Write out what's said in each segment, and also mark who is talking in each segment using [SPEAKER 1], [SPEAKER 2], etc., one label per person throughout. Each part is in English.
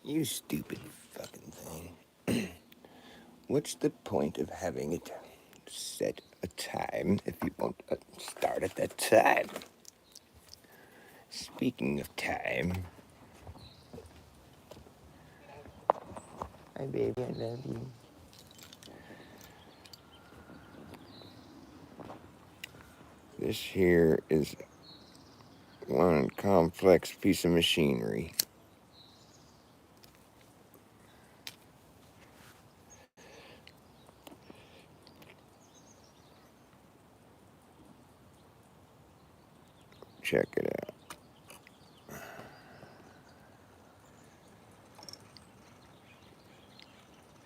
[SPEAKER 1] You stupid fucking thing. What's the point of having it set a time if you won't start at that time? Speaking of time. Hi, baby, I love you. This here is one complex piece of machinery. Check it out.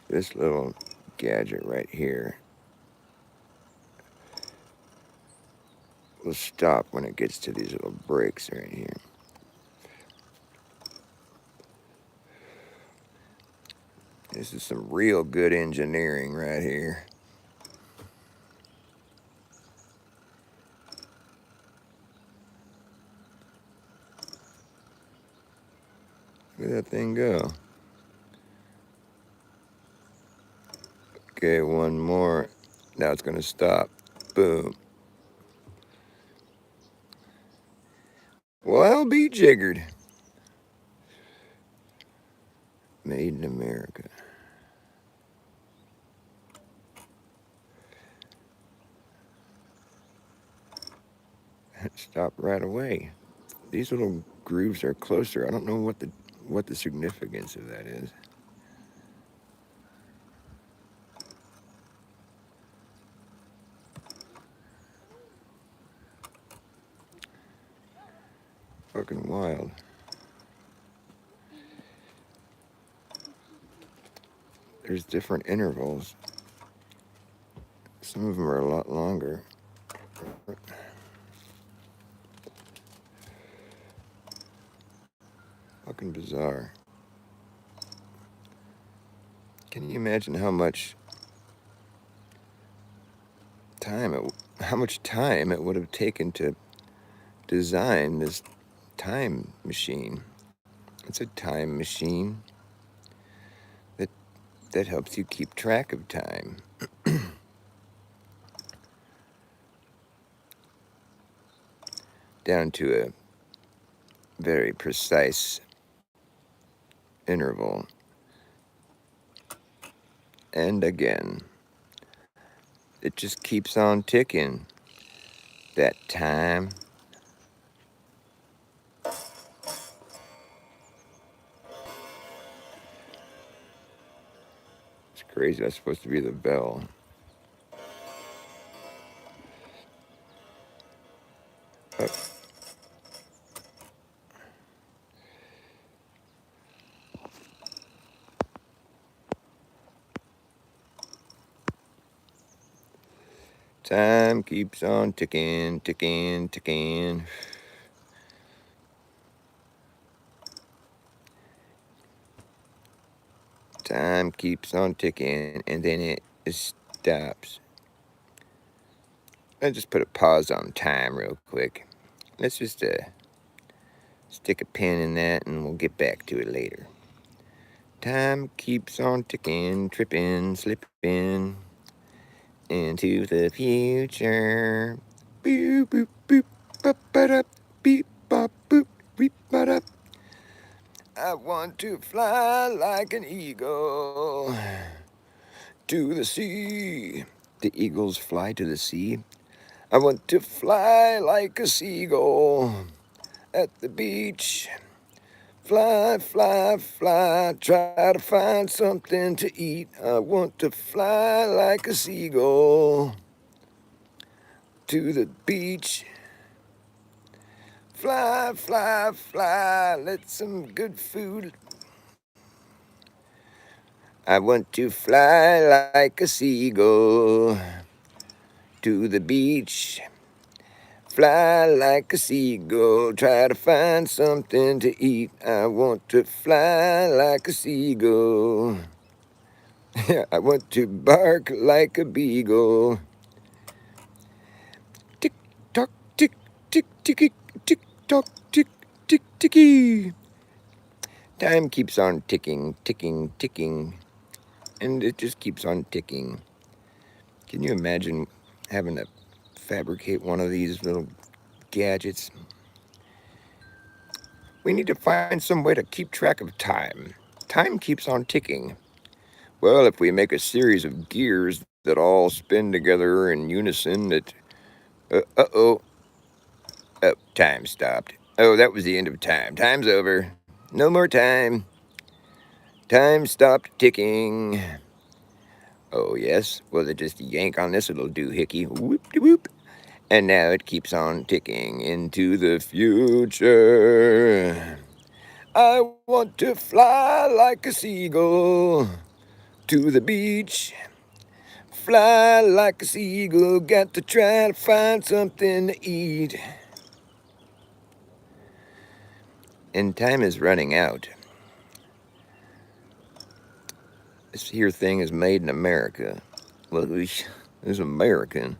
[SPEAKER 1] This little gadget right here will stop when it gets to these little brakes right here. This is some real good engineering right here. Look at that thing go. Okay, one more. Now it's gonna stop. Boom. Well, be jiggered. Made in America. Stop right away. These little grooves are closer. I don't know what the significance of that is. Fucking wild. There's different intervals. Some of them are a lot longer. Fucking bizarre. Can you imagine how much time it would have taken to design this time machine? It's a time machine that helps you keep track of time. Down to a very precise interval. And again, it just keeps on ticking. That time. It's crazy. That's supposed to be the bell. Time keeps on ticking, ticking, ticking. Time keeps on ticking, and then it stops. I'll just put a pause on time real quick. Let's just stick a pin in that, and we'll get back to it later. Time keeps on ticking, tripping, slipping into the future. Boop, boop, boop, ba-ba-da, beep, bop, boop, beep, ba-da. I want to fly like an eagle to the sea. The eagles fly to the sea. I want to fly like a seagull at the beach. Fly, fly, fly, try to find something to eat. I want to fly like a seagull to the beach. Fly, fly, fly, let some good food. I want to fly like a seagull to the beach. Fly like a seagull, try to find something to eat. I want to fly like a seagull. I want to bark like a beagle. Tick tock, tick, tick, ticky, tick tock, tick, tick, ticky. Time keeps on ticking, ticking, ticking, and it just keeps on ticking. Can you imagine having to fabricate one of these little gadgets? We need to find some way to keep track of time. Time keeps on ticking. Well, if we make a series of gears that all spin together in unison, that. Uh-oh. Oh, time stopped. Oh, that was the end of time. Time's over. No more time. Time stopped ticking. Oh, yes. Well, they just yank on this little doohickey. Whoop-de-whoop. And now it keeps on ticking into the future. I want to fly like a seagull to the beach. Fly like a seagull, got to try to find something to eat. And time is running out. This here thing is made in America. Well, it's American.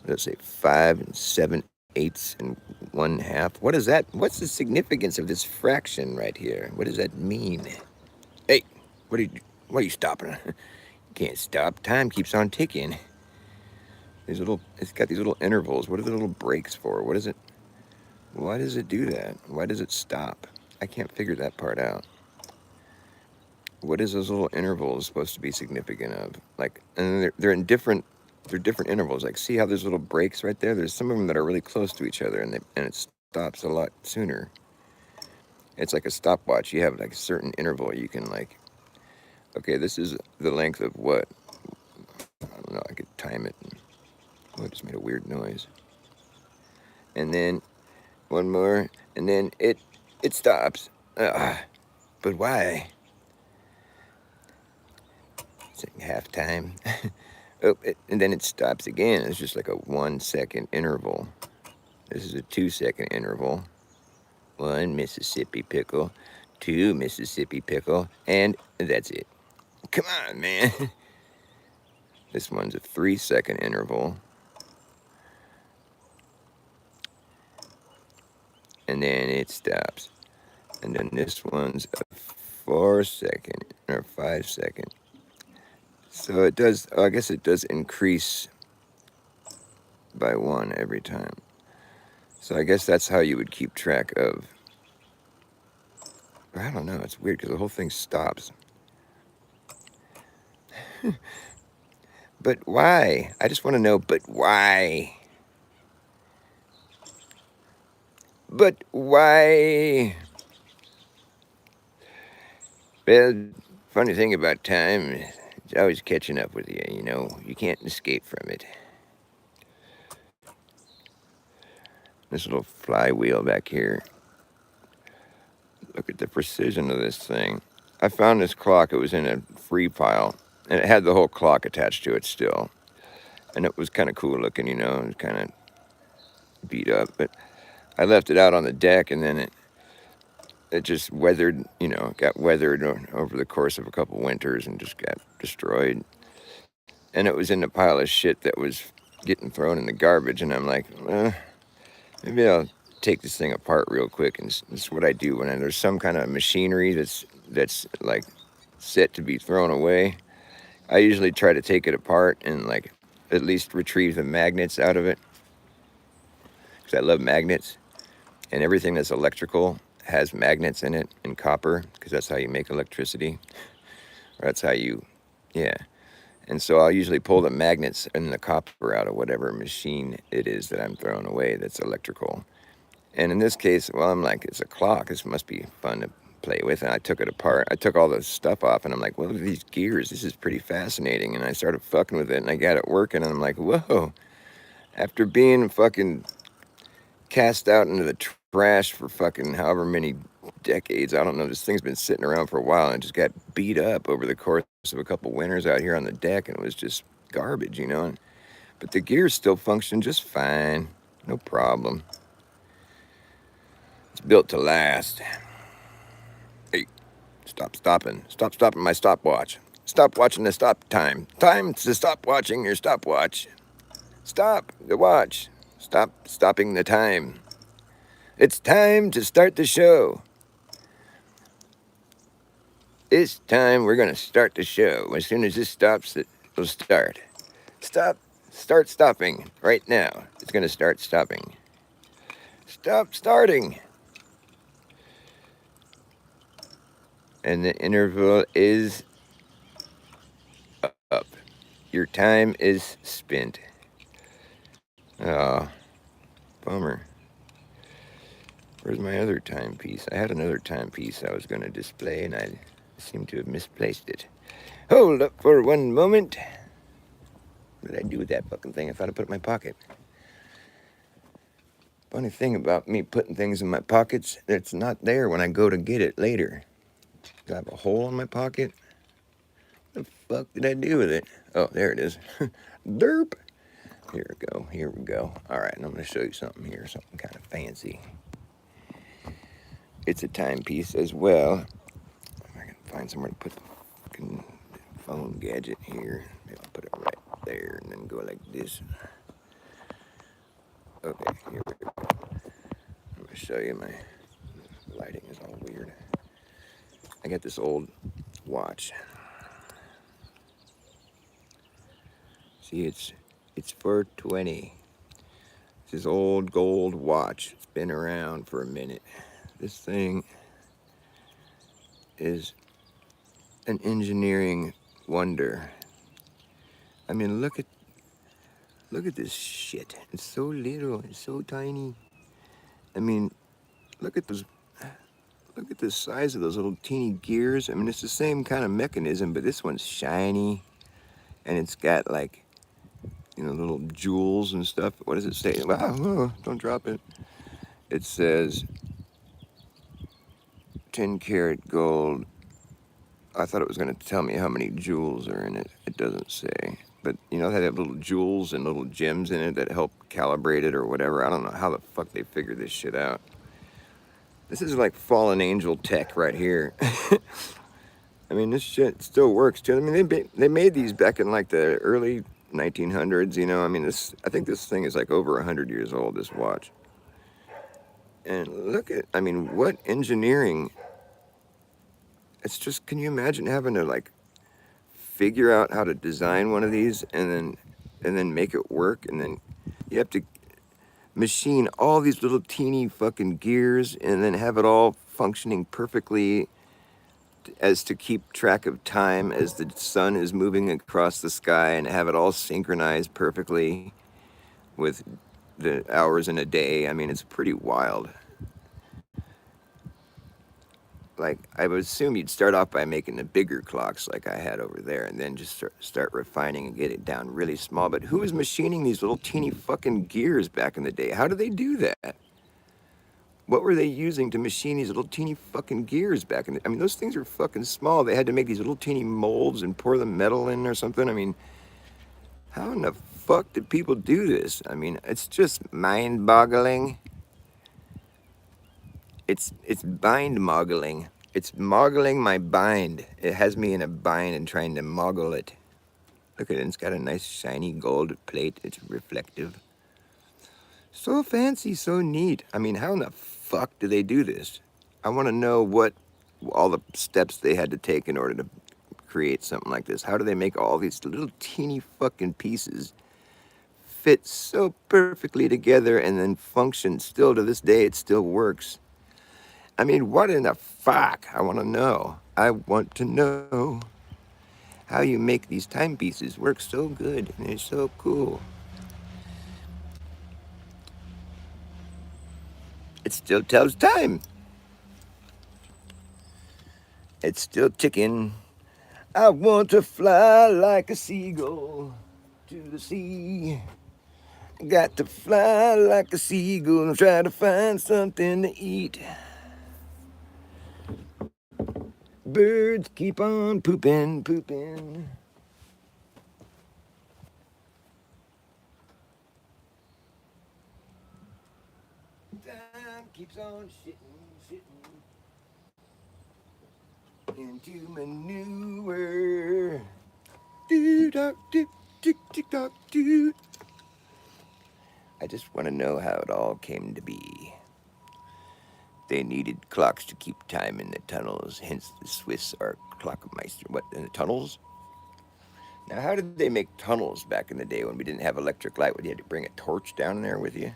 [SPEAKER 1] What does it say? 5 7/8 and 1/2. What is that? What's the significance of this fraction right here? What does that mean? Hey, what are you stopping? You can't stop. Time keeps on ticking. It's got these little intervals. What are the little breaks for? What is it? Why does it do that? Why does it stop? I can't figure that part out. What is those little intervals supposed to be significant of? Like, and they're different intervals. Like, see how there's little breaks right there? There's some of them that are really close to each other, and it stops a lot sooner. It's like a stopwatch. You have like a certain interval. You can like, okay, this is the length of what? I don't know. I could time it. Oh, it just made a weird noise. And then one more, and then it stops. But why? It's like halftime. Oh, and then it stops again. It's just like a 1 second interval. This is a 2 second interval. 1 Mississippi pickle, 2 Mississippi pickle, and that's it. Come on, man. This one's a 3 second interval. And then it stops. And then this one's a 4 second or 5 second. So it does, I guess it does increase by 1 every time. So I guess that's how you would keep track of. I don't know. It's weird because the whole thing stops. But why? I just want to know, but why? But why? Well, funny thing about time, it's always catching up with you, you know. You can't escape from it. This little flywheel back here. Look at the precision of this thing. I found this clock. It was in a free file, and it had the whole clock attached to it still. And it was kind of cool looking, you know. It was kind of beat up, but I left it out on the deck, and then it just weathered, you know, got weathered over the course of a couple winters and just got destroyed. And it was in the pile of shit that was getting thrown in the garbage, and I'm like, maybe I'll take this thing apart real quick. And this is what I do when there's some kind of machinery that's like set to be thrown away. I usually try to take it apart and like at least retrieve the magnets out of it, because I love magnets, and everything that's electrical has magnets in it, and copper, because that's how you make electricity, or that's how you, yeah. And so I'll usually pull the magnets and the copper out of whatever machine it is that I'm throwing away that's electrical. And in this case, well, I'm like, it's a clock. This must be fun to play with. And I took it apart. I took all the stuff off, and I'm like, well, these gears, this is pretty fascinating. And I started fucking with it, and I got it working, and I'm like, whoa. After being fucking cast out into the trash for fucking however many decades, I don't know, this thing's been sitting around for a while, and it just got beat up over the course of a couple winters out here on the deck, and it was just garbage, you know. But the gears still function just fine. No problem. It's built to last. Hey, stop stopping my stopwatch. Stop watching the stop time. Time to stop watching your stopwatch. Stop the watch. Stop stopping the time. It's time to start the show. This time we're gonna start the show. As soon as this stops, it'll start. Stop. Start stopping. Right now. It's gonna start stopping. Stop starting. And the interval is up. Your time is spent. Oh, bummer. Where's my other timepiece? I had another timepiece I was going to display, and I seem to have misplaced it. Hold up for one moment. What did I do with that fucking thing? I thought I put it in my pocket. Funny thing about me putting things in my pockets, it's not there when I go to get it later. Do I have a hole in my pocket? What the fuck did I do with it? Oh, there it is. Derp. Here we go. Here we go. All right, and I'm going to show you something here, something kind of fancy. It's a timepiece as well. If I can find somewhere to put the fucking phone gadget here. Maybe I'll put it right there and then go like this. Okay, here we go. I'm going to show you my lighting is all weird. I got this old watch. See, it's 420. It's this old gold watch. It's been around for a minute. This thing is an engineering wonder. I mean, look at this shit. It's so little. It's so tiny. I mean, look at the size of those little teeny gears. I mean, it's the same kind of mechanism, but this one's shiny, and it's got like, you know, little jewels and stuff. What does it say? Wow, oh, don't drop it. It says 10 karat gold. I thought it was going to tell me how many jewels are in it. It doesn't say. But, you know, they have little jewels and little gems in it that help calibrate it or whatever. I don't know how the fuck they figured this shit out. This is like fallen angel tech right here. I mean, this shit still works too. I mean, they made these back in like the early 1900s, you know. I mean, I think this thing is like over 100 years old, this watch. And look at, I mean, what engineering. It's just, can you imagine having to like figure out how to design one of these and then make it work, and then you have to machine all these little teeny fucking gears and then have it all functioning perfectly as to keep track of time as the sun is moving across the sky, and have it all synchronized perfectly with the hours in a day. I mean, it's pretty wild. Like, I would assume you'd start off by making the bigger clocks like I had over there, and then just start refining and get it down really small. But who was machining these little teeny fucking gears back in the day? How did they do that? What were they using to machine these little teeny fucking gears back in the... I mean, those things are fucking small. They had to make these little teeny molds and pour the metal in or something. I mean, how in the fuck did people do this? I mean, it's just mind-boggling. It's bind-moggling. It's moggling my bind. It has me in a bind and trying to moggle it. Look at it. It's got a nice shiny gold plate. It's reflective. So fancy, so neat. I mean, how in the fuck do they do this? I want to know what all the steps they had to take in order to create something like this. How do they make all these little teeny fucking pieces fit so perfectly together and then function still to this day? It still works. I mean, what in the fuck? I want to know. I want to know how you make these timepieces work so good and they're so cool. It still tells time. It's still ticking. I want to fly like a seagull to the sea. Got to fly like a seagull and try to find something to eat. Birds keep on pooping, pooping. Time keeps on shitting, shitting into manure. Doo-dock, tick, tick, tick-tock, doo. I just want to know how it all came to be. They needed clocks to keep time in the tunnels, hence the Swiss are clockmeister. What, in the tunnels? Now, how did they make tunnels back in the day when we didn't have electric light? Would you had to bring a torch down there with you?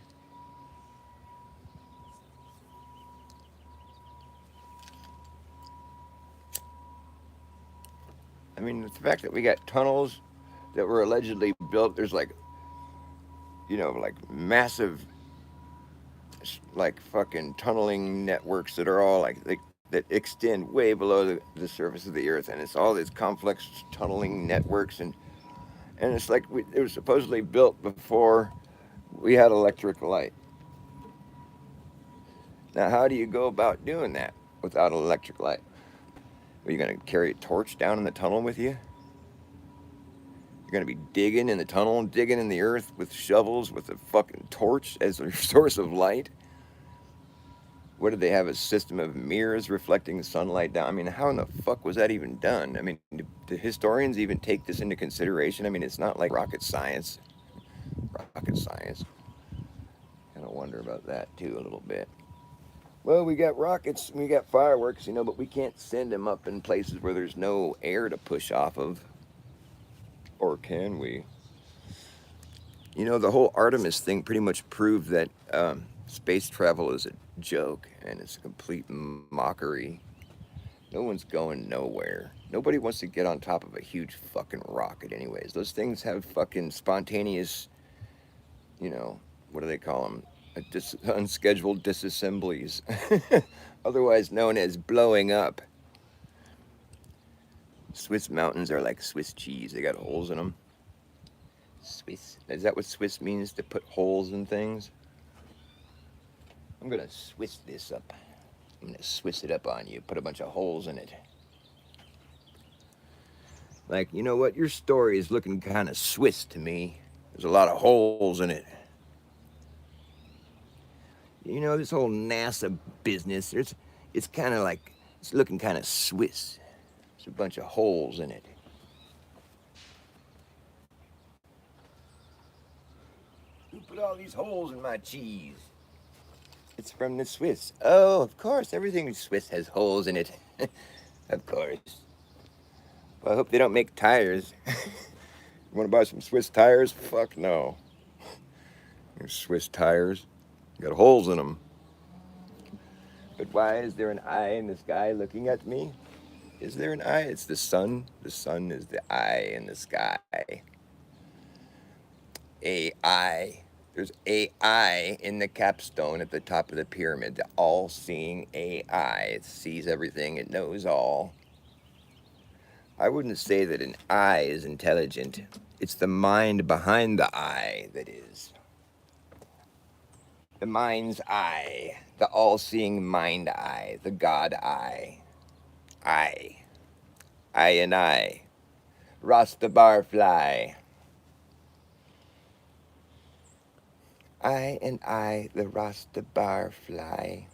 [SPEAKER 1] I mean, the fact that we got tunnels that were allegedly built, there's like, like massive, like fucking tunneling networks that are all like that extend way below the surface of the earth, and it's all these complex tunneling networks, and it's like it was supposedly built before we had electric light. Now, how do you go about doing that without an electric light? Are you going to carry a torch down in the tunnel with you? You're going to be digging in the tunnel, digging in the earth with shovels with a fucking torch as a source of light? What did they have? A system of mirrors reflecting sunlight down? I mean, how in the fuck was that even done? I mean, do historians even take this into consideration? I mean, it's not like rocket science. Rocket science. Kind of wonder about that too a little bit. Well, we got rockets, we got fireworks, but we can't send them up in places where there's no air to push off of. Or can we? The whole Artemis thing pretty much proved that space travel is a joke and it's a complete mockery. No one's going nowhere. Nobody wants to get on top of a huge fucking rocket, anyways. Those things have fucking spontaneous, what do they call them? Unscheduled disassemblies, otherwise known as blowing up. Swiss mountains are like Swiss cheese. They got holes in them. Swiss. Is that what Swiss means, to put holes in things? I'm going to Swiss this up. I'm going to Swiss it up on you. Put a bunch of holes in it. Like, you know what? Your story is looking kind of Swiss to me. There's a lot of holes in it. This whole NASA business, it's kind of like, it's looking kind of Swiss. There's a bunch of holes in it. Who put all these holes in my cheese? It's from the Swiss. Oh, of course, everything Swiss has holes in it. Of course. Well, I hope they don't make tires. You want to buy some Swiss tires? Fuck no. There's Swiss tires. Got holes in them. But why is there an eye in the sky looking at me? Is there an eye? It's the sun. The sun is the eye in the sky. AI. There's AI in the capstone at the top of the pyramid. The all-seeing AI. It sees everything. It knows all. I wouldn't say that an eye is intelligent. It's the mind behind the eye that is. The mind's eye. The all-seeing mind eye. The God eye. I. I and I. Rastabarfly. I and I, the Rastabarfly.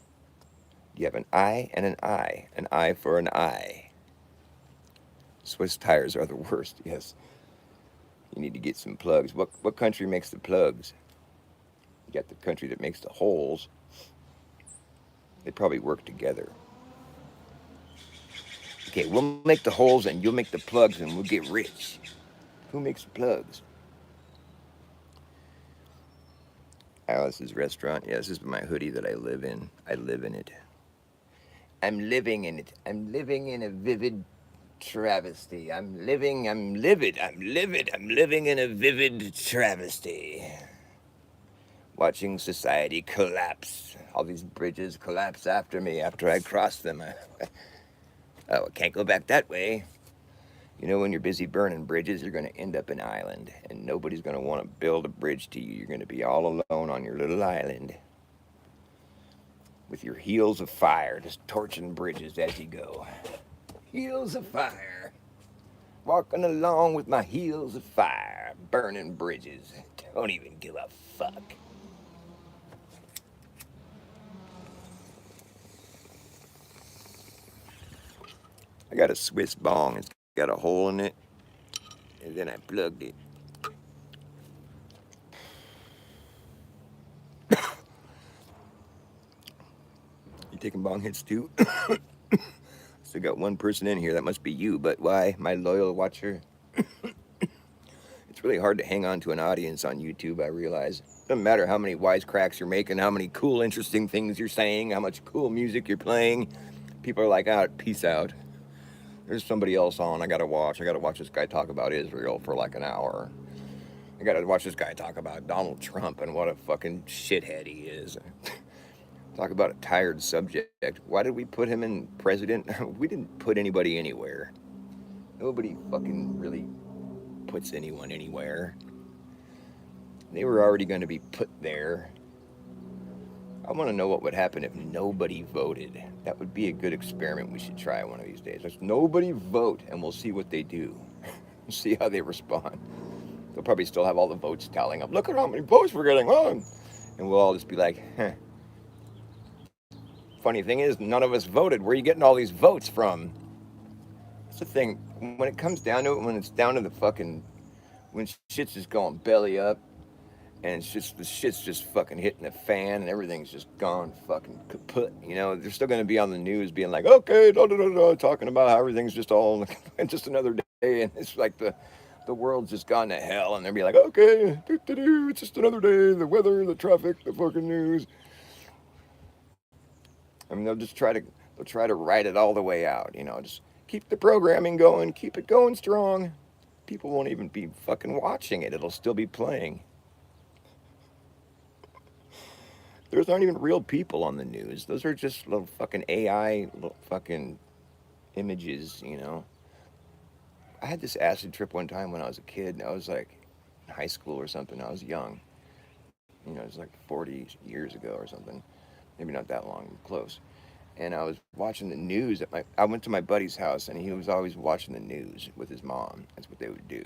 [SPEAKER 1] You have an eye and an eye. An eye for an eye. Swiss tires are the worst, yes. You need to get some plugs. What country makes the plugs? You got the country that makes the holes. They probably work together. Okay, we'll make the holes and you'll make the plugs and we'll get rich. Who makes the plugs? Alice's restaurant. Yeah, this is my hoodie that I live in. I live in it. I'm living in it. I'm living in a vivid travesty. I'm livid. I'm living in a vivid travesty. Watching society collapse. All these bridges collapse after me after I cross them. Oh, I can't go back that way. When you're busy burning bridges, you're going to end up an island, and nobody's going to want to build a bridge to you. You're going to be all alone on your little island with your heels of fire, just torching bridges as you go. Heels of fire. Walking along with my heels of fire, burning bridges. Don't even give a fuck. I got a Swiss bong. It's got a hole in it, and then I plugged it. You taking bong hits too. Still got one person in here. That must be you. But why, my loyal watcher? It's really hard to hang on to an audience on YouTube, I realize. Doesn't matter how many wisecracks you're making, how many cool, interesting things you're saying, how much cool music you're playing. People are like, ah, peace out. There's somebody else on I gotta watch. I gotta watch this guy talk about Israel for like an hour. I gotta watch this guy talk about Donald Trump and what a fucking shithead he is. Talk about a tired subject. Why did we put him in president? We didn't put anybody anywhere. Nobody fucking really puts anyone anywhere. They were already going to be put there. I want to know what would happen if nobody voted. That would be a good experiment we should try one of these days. Let's nobody vote and we'll see what they do. We'll see how they respond. They'll probably still have all the votes tallying up. Look at how many votes we're getting on. And we'll all just be like, huh. Funny thing is, none of us voted. Where are you getting all these votes from? That's the thing. When it comes down to it, when it's down to the fucking, when shit's just going belly up, and it's just, the shit's just fucking hitting the fan, and everything's just gone fucking kaput. You know, they're still gonna be on the news being like, okay, da da da da, talking about how everything's just all, just another day, and it's like the world's just gone to hell, and they'll be like, okay, it's just another day, the weather, the traffic, the fucking news. I mean, they'll try to write it all the way out, you know, just keep the programming going, keep it going strong. People won't even be fucking watching it. It'll still be playing. Those aren't even real people on the news. Those are just little fucking AI, little fucking images, you know. I had this acid trip one time when I was a kid. I was like in high school or something. I was young. You know, it was like 40 years ago or something. Maybe not that long, close. And I was watching the news I went to my buddy's house and he was always watching the news with his mom. That's what they would do.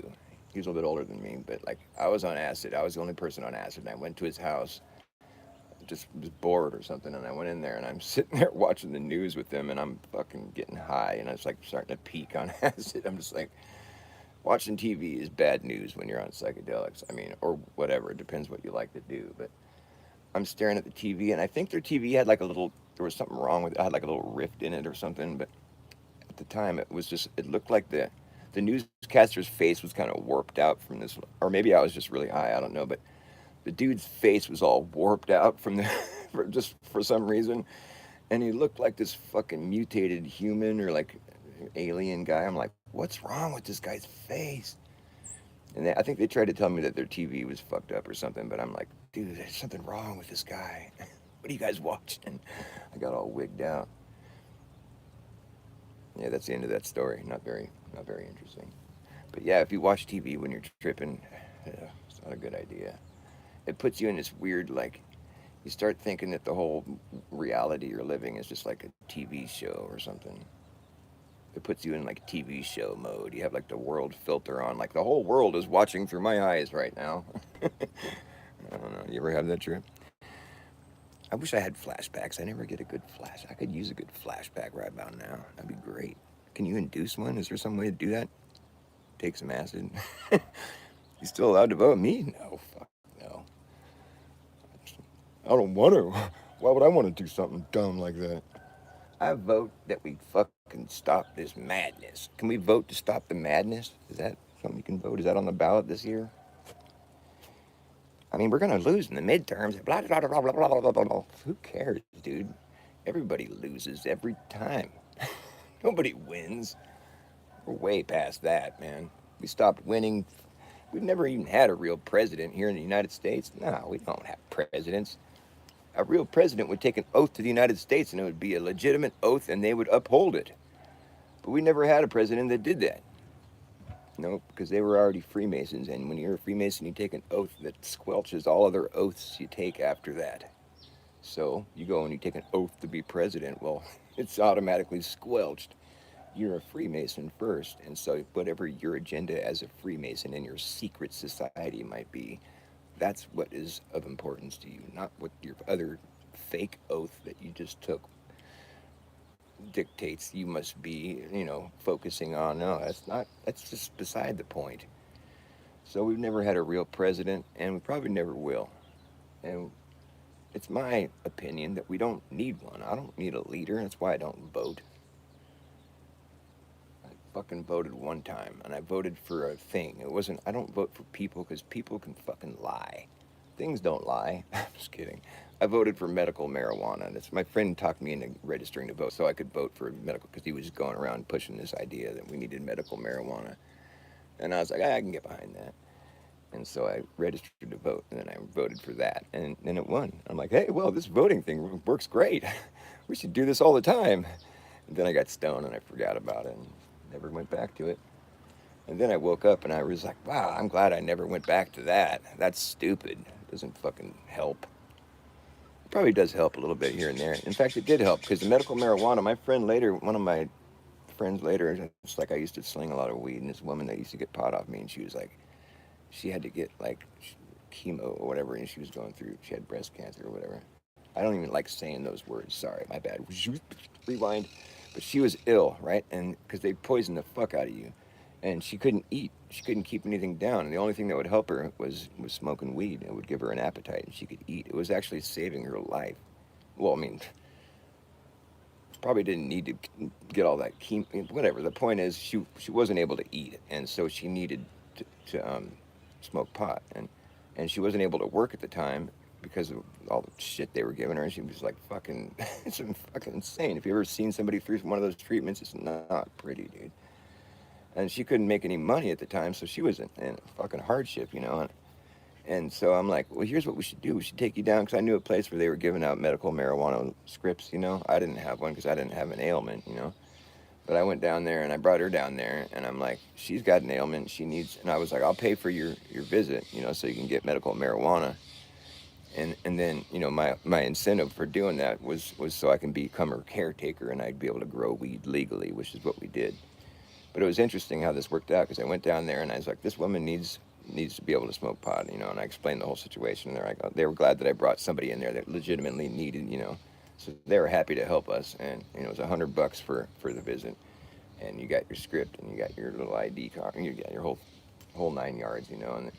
[SPEAKER 1] He was a little bit older than me, but like I was on acid. I was the only person on acid and I went to his house, just was bored or something, and I went in there and I'm sitting there watching the news with him and I'm fucking getting high and I was like starting to peak on acid. I'm just like, watching TV is bad news when you're on psychedelics. I mean, or whatever, it depends what you like to do, but I'm staring at the TV, and I think their TV had like a little, there was something wrong with it. It had like a little rift in it or something, but at the time it was just, it looked like the newscaster's face was kind of warped out from this, or maybe I was just really high, I don't know, but the dude's face was all warped out from the, just for some reason, and he looked like this fucking mutated human or like alien guy. I'm like, what's wrong with this guy's face? And I think they tried to tell me that their TV was fucked up or something, but I'm like, dude, there's something wrong with this guy. What are you guys watching? I got all wigged out. Yeah, that's the end of that story. Not very interesting. But yeah, if you watch TV when you're tripping, it's not a good idea. It puts you in this weird, like, you start thinking that the whole reality you're living is just like a TV show or something. It puts you in like TV show mode. You have like the world filter on, like the whole world is watching through my eyes right now. I don't know. You ever have that trip? I wish I had flashbacks. I never get a good flash. I could use a good flashback right about now. That'd be great. Can you induce one? Is there some way to do that? Take some acid. You still allowed to vote? Me? No. Fuck no. I don't want to. Why would I want to do something dumb like that? I vote that we fucking stop this madness. Can we vote to stop the madness? Is that something you can vote? Is that on the ballot this year? I mean, we're going to lose in the midterms. Blah, blah, blah, blah, blah, blah, blah, blah. Who cares, dude? Everybody loses every time. Nobody wins. We're way past that, man. We stopped winning. We've never even had a real president here in the United States. No, we don't have presidents. A real president would take an oath to the United States, and it would be a legitimate oath, and they would uphold it. But we never had a president that did that. No, because they were already Freemasons, and when you're a Freemason, you take an oath that squelches all other oaths you take after that. So you go and you take an oath to be president. Well, it's automatically squelched. You're a Freemason first, and so whatever your agenda as a Freemason in your secret society might be, that's what is of importance to you, not what your other fake oath that you just took dictates you must be, focusing on. No, that's just beside the point. So we've never had a real president, and we probably never will. And it's my opinion that we don't need one. I don't need a leader. That's why I don't vote. I fucking voted one time, and I voted for a thing. It wasn't. I don't vote for people because people can fucking lie. Things don't lie. I'm just kidding. I voted for medical marijuana. That's my friend talked me into registering to vote so I could vote for medical because he was going around pushing this idea that we needed medical marijuana, and I was like, I can get behind that. And so I registered to vote, and then I voted for that, and then it won. I'm like, hey, well, this voting thing works great. We should do this all the time. And then I got stoned and I forgot about it and never went back to it. And then I woke up and I was like, wow, I'm glad I never went back to that. That's stupid. It doesn't fucking help. It probably does help a little bit here and there. In fact, it did help because the medical marijuana, my friend later, one of my friends later, it's like I used to sling a lot of weed, and this woman that used to get pot off me, and she was like, she had to get like chemo or whatever, and she was going through, she had breast cancer or whatever. I don't even like saying those words. Sorry, my bad. Rewind. But she was ill, right? And because they poisoned the fuck out of you, and she couldn't eat. She couldn't keep anything down. And the only thing that would help her was smoking weed. It would give her an appetite, and she could eat. It was actually saving her life. Well, I mean, probably didn't need to get all that chemo. Whatever. The point is, she wasn't able to eat, and so she needed to smoke pot, and she wasn't able to work at the time because of all the shit they were giving her. She was like fucking, it's fucking insane. If you ever seen somebody through one of those treatments, it's not pretty, dude. And she couldn't make any money at the time, so she was in fucking hardship, you know. And so I'm like, well, here's what we should do. We should take you down because I knew a place where they were giving out medical marijuana scripts, you know. I didn't have one because I didn't have an ailment, you know. But I went down there and I brought her down there and I'm like, she's got an ailment. She needs, and I was like, I'll pay for your visit, you know, so you can get medical marijuana. And then, you know, my incentive for doing that was so I can become her caretaker and I'd be able to grow weed legally, which is what we did. But it was interesting how this worked out because I went down there and I was like, this woman needs to be able to smoke pot, you know, and I explained the whole situation. And they're like, they were glad that I brought somebody in there that legitimately needed, you know, so they were happy to help us. And you know, it was $100 for the visit, and you got your script and you got your little ID card and you got your whole 9 yards, you know. And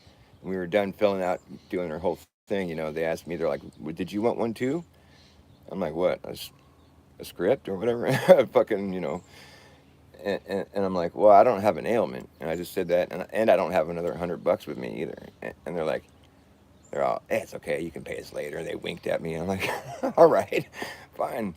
[SPEAKER 1] when we were done filling out, doing our whole thing, you know, they asked me, they're like, did you want one too? I'm like, what, a script or whatever? Fucking, you know. And I'm like, well, I don't have an ailment, and I just said that, and I don't have another $100 with me either. And they're like, they're all, hey, it's okay, you can pay us later. They winked at me, and I'm like, all right, fine.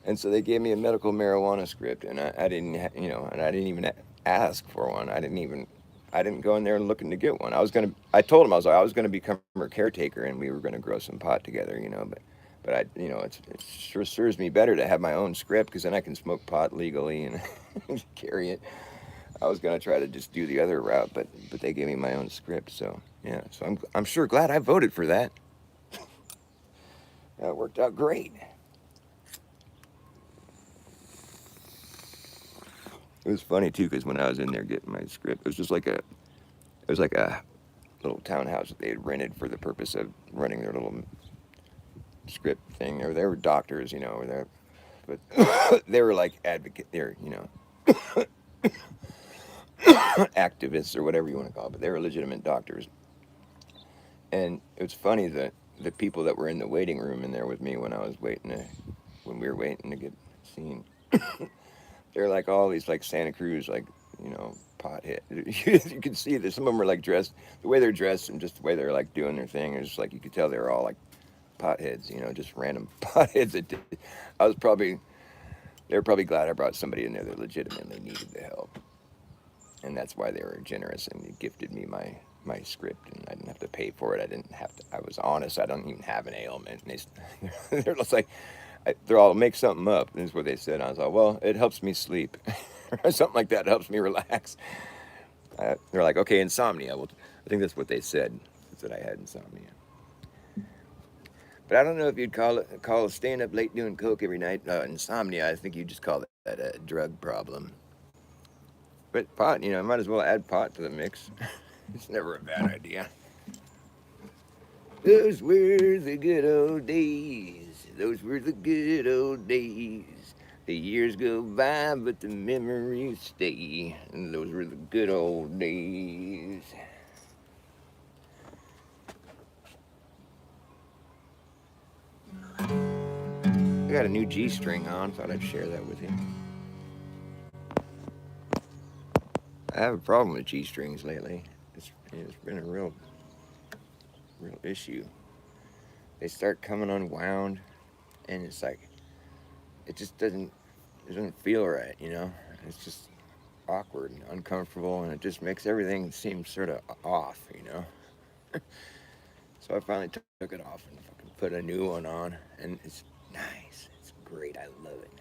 [SPEAKER 1] And so they gave me a medical marijuana script, and I didn't, you know, and I didn't even ask for one. I didn't go in there looking to get one. I told them I was gonna become her caretaker, and we were gonna grow some pot together, you know, but I, you know, it sure serves me better to have my own script because then I can smoke pot legally and carry it. I was gonna try to just do the other route, but they gave me my own script, so yeah. So I'm sure glad I voted for that. That worked out great. It was funny too because when I was in there getting my script, it was like a little townhouse that they had rented for the purpose of running their little script thing. Or they were doctors, you know, but they were like advocate. They're, you know, activists or whatever you want to call it. But they were legitimate doctors. And it was funny that the people that were in the waiting room in there with me when we were waiting to get seen, they're like all these like Santa Cruz, like, you know, pothead. You could see that some of them were like dressed, the way they're dressed and just the way they're like doing their thing. It's just like you could tell they were all like potheads, you know, just random potheads. I was probably, they were probably glad I brought somebody in there that legitimately needed the help. And that's why they were generous and they gifted me my script, and I didn't have to pay for it. I didn't have to. I was honest. I don't even have an ailment. And they're just like, they're all make something up. This is what they said. I was like, well, it helps me sleep, or something like that. It helps me relax. They're like, okay, insomnia. Well, I think that's what they said. Is that I had insomnia. But I don't know if you'd call staying up late doing coke every night insomnia. I think you just call that a drug problem. But pot, you know, I might as well add pot to the mix. It's never a bad idea. Those were the good old days. Those were the good old days. The years go by, but the memories stay. And those were the good old days. got a new G-string on. Thought I'd share that with you. I have a problem with G-strings lately. It's been a real issue. They start coming unwound, and it's like it just doesn't feel right, you know. It's just awkward and uncomfortable, and it just makes everything seem sort of off, you know. So I finally took it off and fucking put a new one on, and it's nice. It's great. I love it.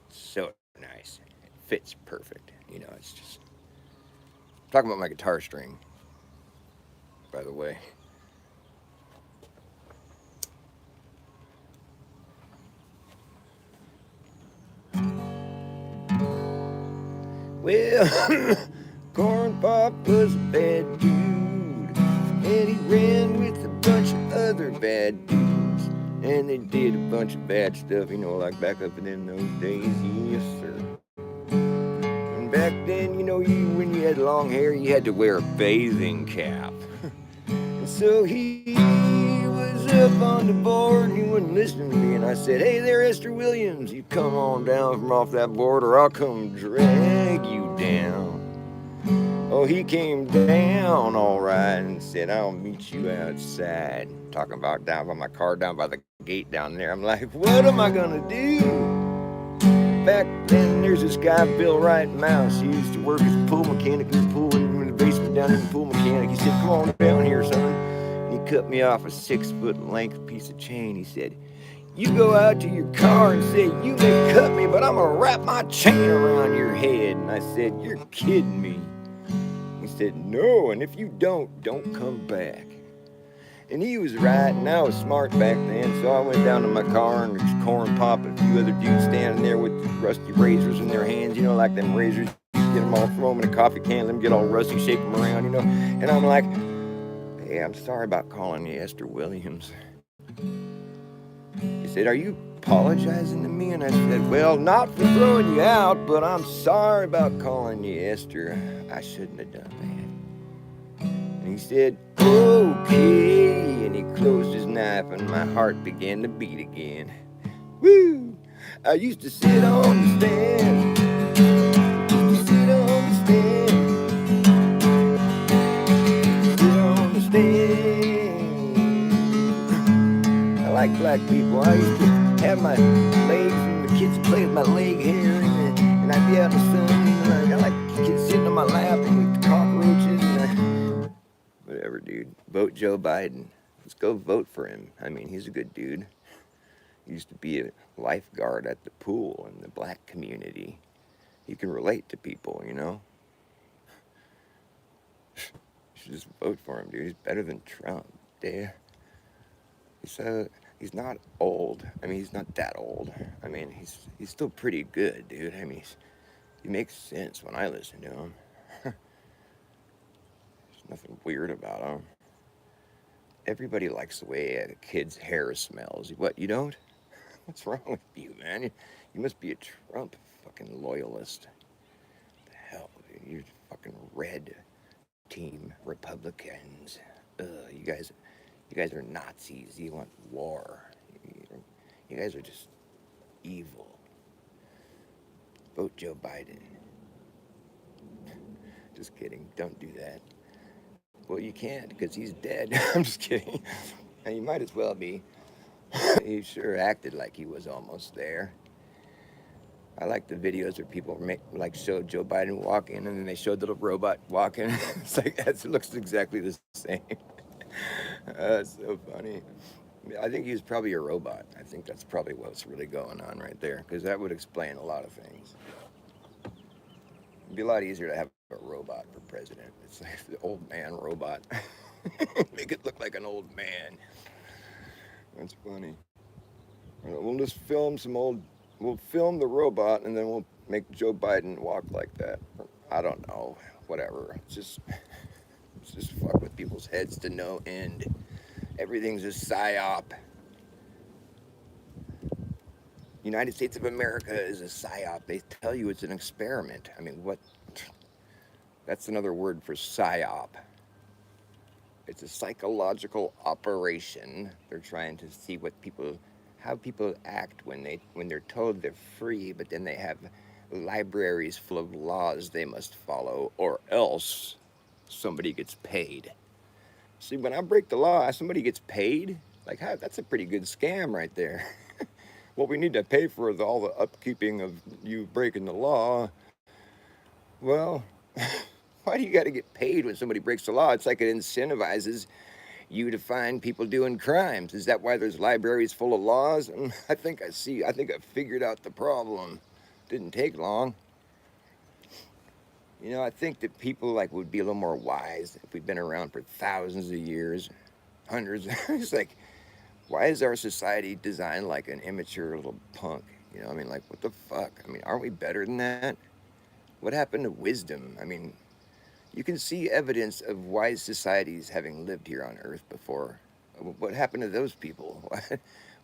[SPEAKER 1] It's so nice. It fits perfect. You know, it's just talking about my guitar string, by the way. Well, Corn Pop was a bad dude, and he ran with a bunch of other bad dudes, and they did a bunch of bad stuff, you know, like back up in those days, yes sir. And back then, you know, when you had long hair, you had to wear a bathing cap. And so he was up on the board and he wasn't listening to me. And I said, hey there, Esther Williams, you come on down from off that board or I'll come drag you down. Oh, he came down all right and said, I'll meet you outside. Talking about down by my car, down by the gate down there. I'm like, what am I gonna do? Back then, there's this guy, Bill Wright Mouse. He used to work as a pool mechanic in the pool in the basement down in the pool mechanic. He said, come on down here, son. And he cut me off a 6-foot length piece of chain. He said, you go out to your car and say, you may cut me, but I'm gonna wrap my chain around your head. And I said, you're kidding me. He said, no, and if you don't come back. And he was right, and I was smart back then, so I went down to my car, and there's Corn Pop and a few other dudes standing there with rusty razors in their hands, you know, like them razors, you get them all, throw them in a coffee can, let them get all rusty, shake them around, you know. And I'm like, hey, I'm sorry about calling you Esther Williams. He said, are you apologizing to me? And I said, well, not for throwing you out, but I'm sorry about calling you Esther. I shouldn't have done that. And he said, okay, and he closed his knife and my heart began to beat again. Woo! I used to sit on the stand, sit on the stand, sit on the stand. I like black people. I used to have my legs and the kids play with my leg hair, and I'd be out in the sun, and I like kids sitting on my lap and with cockroaches. Whatever, dude. Vote Joe Biden. Let's go vote for him. I mean, he's a good dude. He used to be a lifeguard at the pool in the black community. He can relate to people, you know? You should just vote for him, dude. He's better than Trump, dude. He's not old. I mean, he's not that old. I mean, he's still pretty good, dude. I mean, he makes sense when I listen to him. Nothing weird about him. Everybody likes the way a kid's hair smells. What, you don't? What's wrong with you, man? You must be a Trump fucking loyalist. What the hell, dude? You're fucking red team Republicans. Ugh, you guys are Nazis. You want war. You guys are just evil. Vote Joe Biden. Just kidding. Don't do that. Well, you can't because he's dead. I'm just kidding. And you might as well be. He sure acted like he was almost there. I like the videos where people show Joe Biden walking and then they showed the little robot walking. It's like, it looks exactly the same. That's so funny. I think he's probably a robot. I think that's probably what's really going on right there because that would explain a lot of things. It'd be a lot easier to have a robot for president. It's like the old man robot. Make it look like an old man. That's funny. We'll just film we'll film the robot and then we'll make Joe Biden walk like that. I don't know. Whatever. It's just fuck with people's heads to no end. Everything's a psyop. United States of America is a psyop. They tell you it's an experiment. I mean, what? That's another word for psyop. It's a psychological operation. They're trying to see what people, how people act when they're told they're free, but then they have libraries full of laws they must follow, or else somebody gets paid. See, when I break the law, somebody gets paid. Like, how, that's a pretty good scam right there. What we need to pay for is all the upkeeping of you breaking the law. Well, why do you got to get paid when somebody breaks the law? It's like it incentivizes you to find people doing crimes. Is that why there's libraries full of laws? And I think I figured out the problem. Didn't take long. You know, I think that people like would be a little more wise if we've been around for thousands of years, hundreds. It's like, why is our society designed like an immature little punk? You know, I mean, like, what the fuck? I mean, aren't we better than that? What happened to wisdom? I mean, you can see evidence of wise societies having lived here on Earth before. What happened to those people?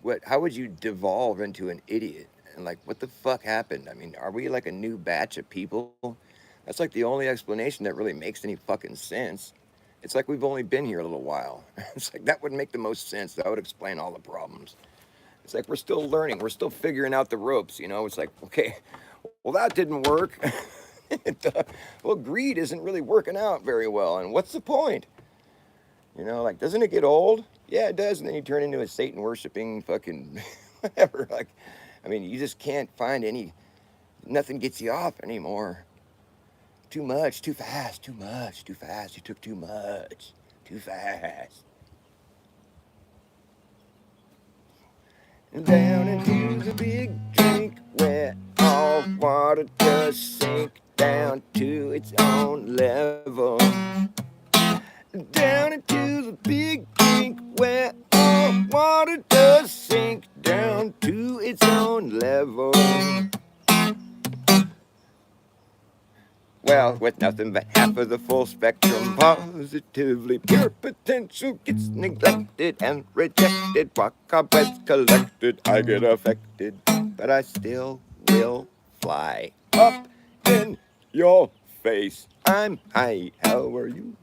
[SPEAKER 1] What? How would you devolve into an idiot? And like, what the fuck happened? I mean, are we like a new batch of people? That's like the only explanation that really makes any fucking sense. It's like we've only been here a little while. It's like that would make the most sense. That would explain all the problems. It's like we're still learning. We're still figuring out the ropes. You know, it's like, okay, well, that didn't work. Well, greed isn't really working out very well. And what's the point? You know, like, doesn't it get old? Yeah, it does. And then you turn into a Satan worshiping fucking whatever. Like, I mean, you just can't find nothing gets you off anymore. Too much, too fast, too much, too fast. You took too much, too fast. Down into the big drink where all water does sink down to its own level. Down into the big drink where all water does sink down to its own level. Well, with nothing but half of the full spectrum, positively pure potential gets neglected and rejected. While cobwebs collected, I get affected, but I still will fly up in your face. I'm high, how are you?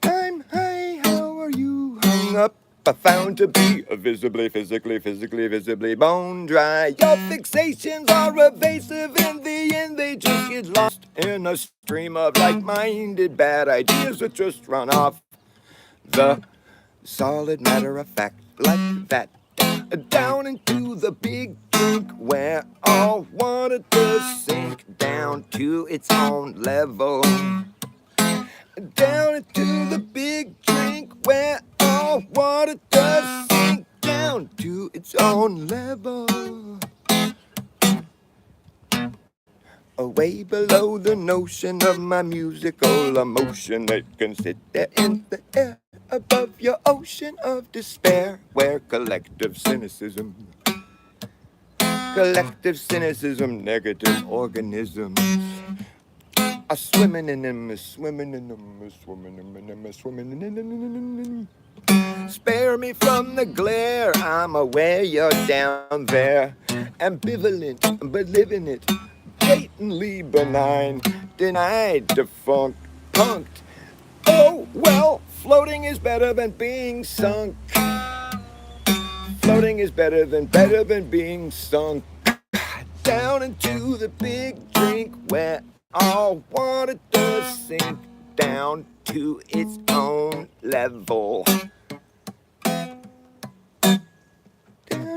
[SPEAKER 1] I'm high, how are you? Hung up, found to be visibly, visibly bone dry. Your fixations are evasive. In the end, they just get lost in a stream of like-minded bad ideas that just run off the solid matter of fact, like that. Down into the big drink where all water does sink down to its own level. Down into the big drink where all water does sink down to its own level. Way below the notion of my musical emotion that can sit there in the air above your ocean of despair, where collective cynicism, negative organisms are swimming in them, swimming in them, swimming in them, swimming in them. Spare me from the glare, I'm aware you're down there, ambivalent, but living it, blatantly benign, denied, defunct, punked. Oh, well, floating is better than being sunk. Floating is better than being sunk. Down into the big drink where all water does sink down to its own level. Down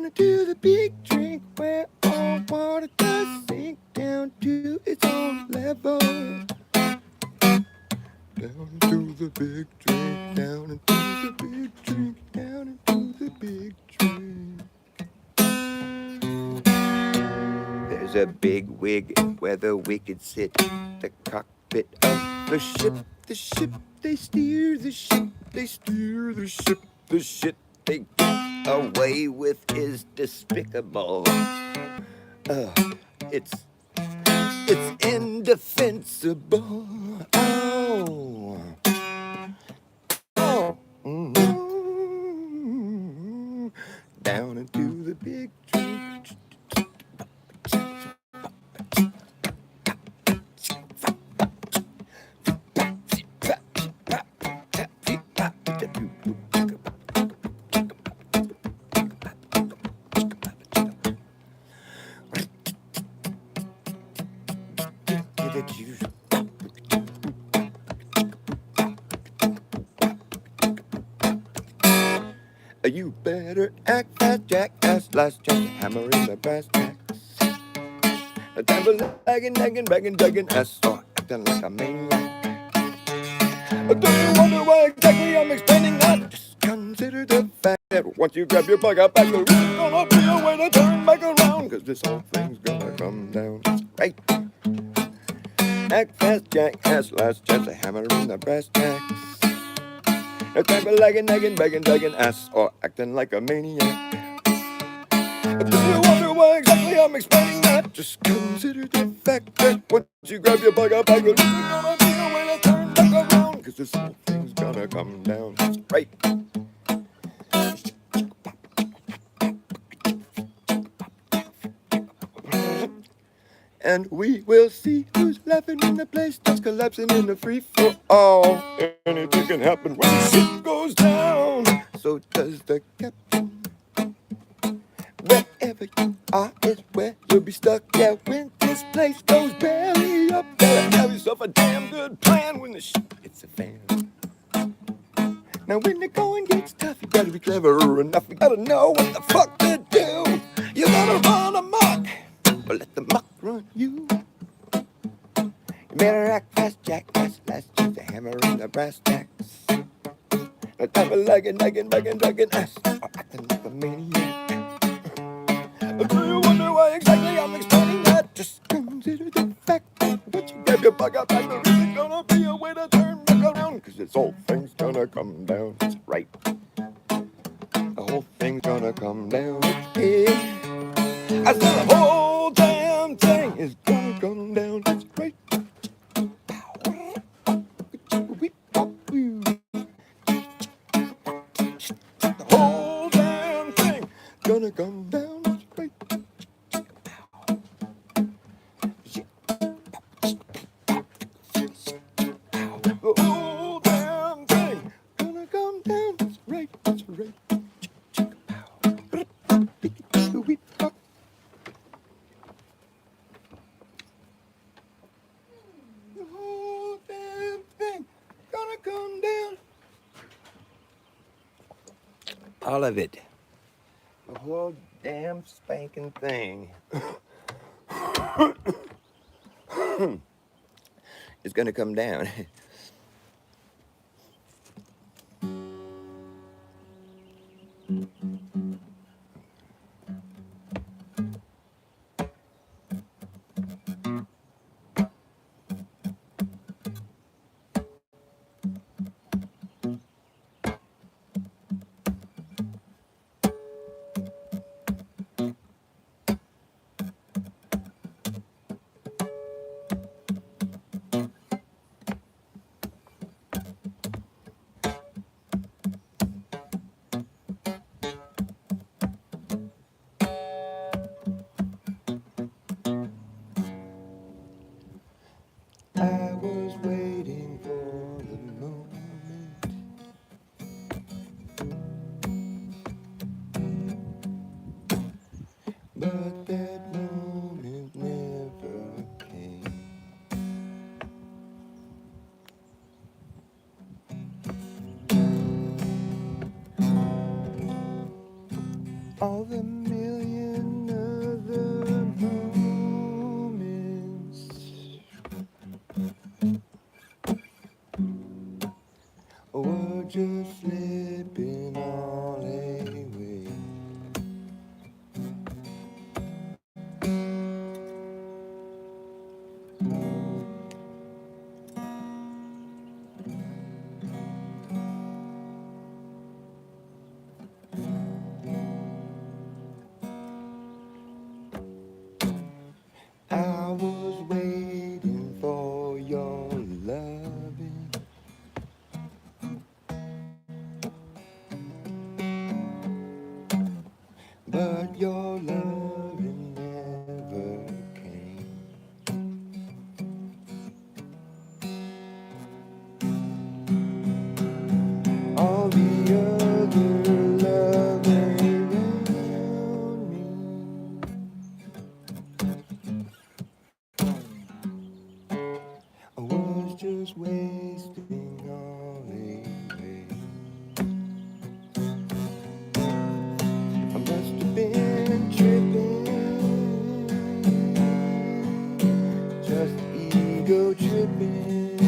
[SPEAKER 1] into the big drink where all water does sink down to its own level. Down into the big drink, down into the big drink, down into the big drink. There's a big wig where the wicked sit, the cockpit of the ship, they steer the ship, they steer the ship, the shit they get away with is despicable. It's indefensible. Oh. Down into the big tree. that you. You better act fast, jackass, last chance, hammer in the brass tacks. The time for lagging, nagging, begging, begging, ass, or acting like a maniac. Do you wonder why exactly I'm explaining that? Just consider the fact that once you grab your bug out back, there isn't gonna be no way to turn back around, cause this whole thing's gonna come down. Right? Act fast, jackass, last chance, a hammer in the brass tacks. No time for lagging, nagging, begging, begging, ass, or acting like a maniac. Do you wonder why exactly I'm explaining that? Just consider the fact that once you grab your bug out back, there isn't gonna be no way to turn back around, cause this whole thing's gonna come down. Right? And we will see who's laughing when the place starts collapsing in the free for all. Anything can happen when the ship goes down. So does the captain. Wherever you are is where you'll be stuck. Yeah, when this place goes belly up, better have yourself a damn good plan when the shit hits a fan. Now when the going gets tough, you gotta be clever enough. You gotta know what the fuck to do. You gotta run amok, but let the muck run you. You better act fast, jackass. Last chance to hammer in the brass tacks. No time for lagging, nagging, begging, dragging ass, or acting like a maniac. Do you wonder why exactly I'm explaining that? Just consider the fact that once you grab your bug out back, there isn't gonna be a way to turn back around, cause this whole thing's gonna come down. That's right. The whole thing's gonna come down. Yeah. I said the whole damn thing is gonna come down. That's right. The whole damn thing gonna come down. That's right. The whole damn thing gonna come down. That's right. That's right. The whole damn thing gonna come down. All of it. The whole damn spanking thing is gonna come down. I was waiting for the moment, but that moment never came. All the million other moments were just slipping all away. I was waiting for your loving. just wasting all away. I must have been tripping, just ego tripping.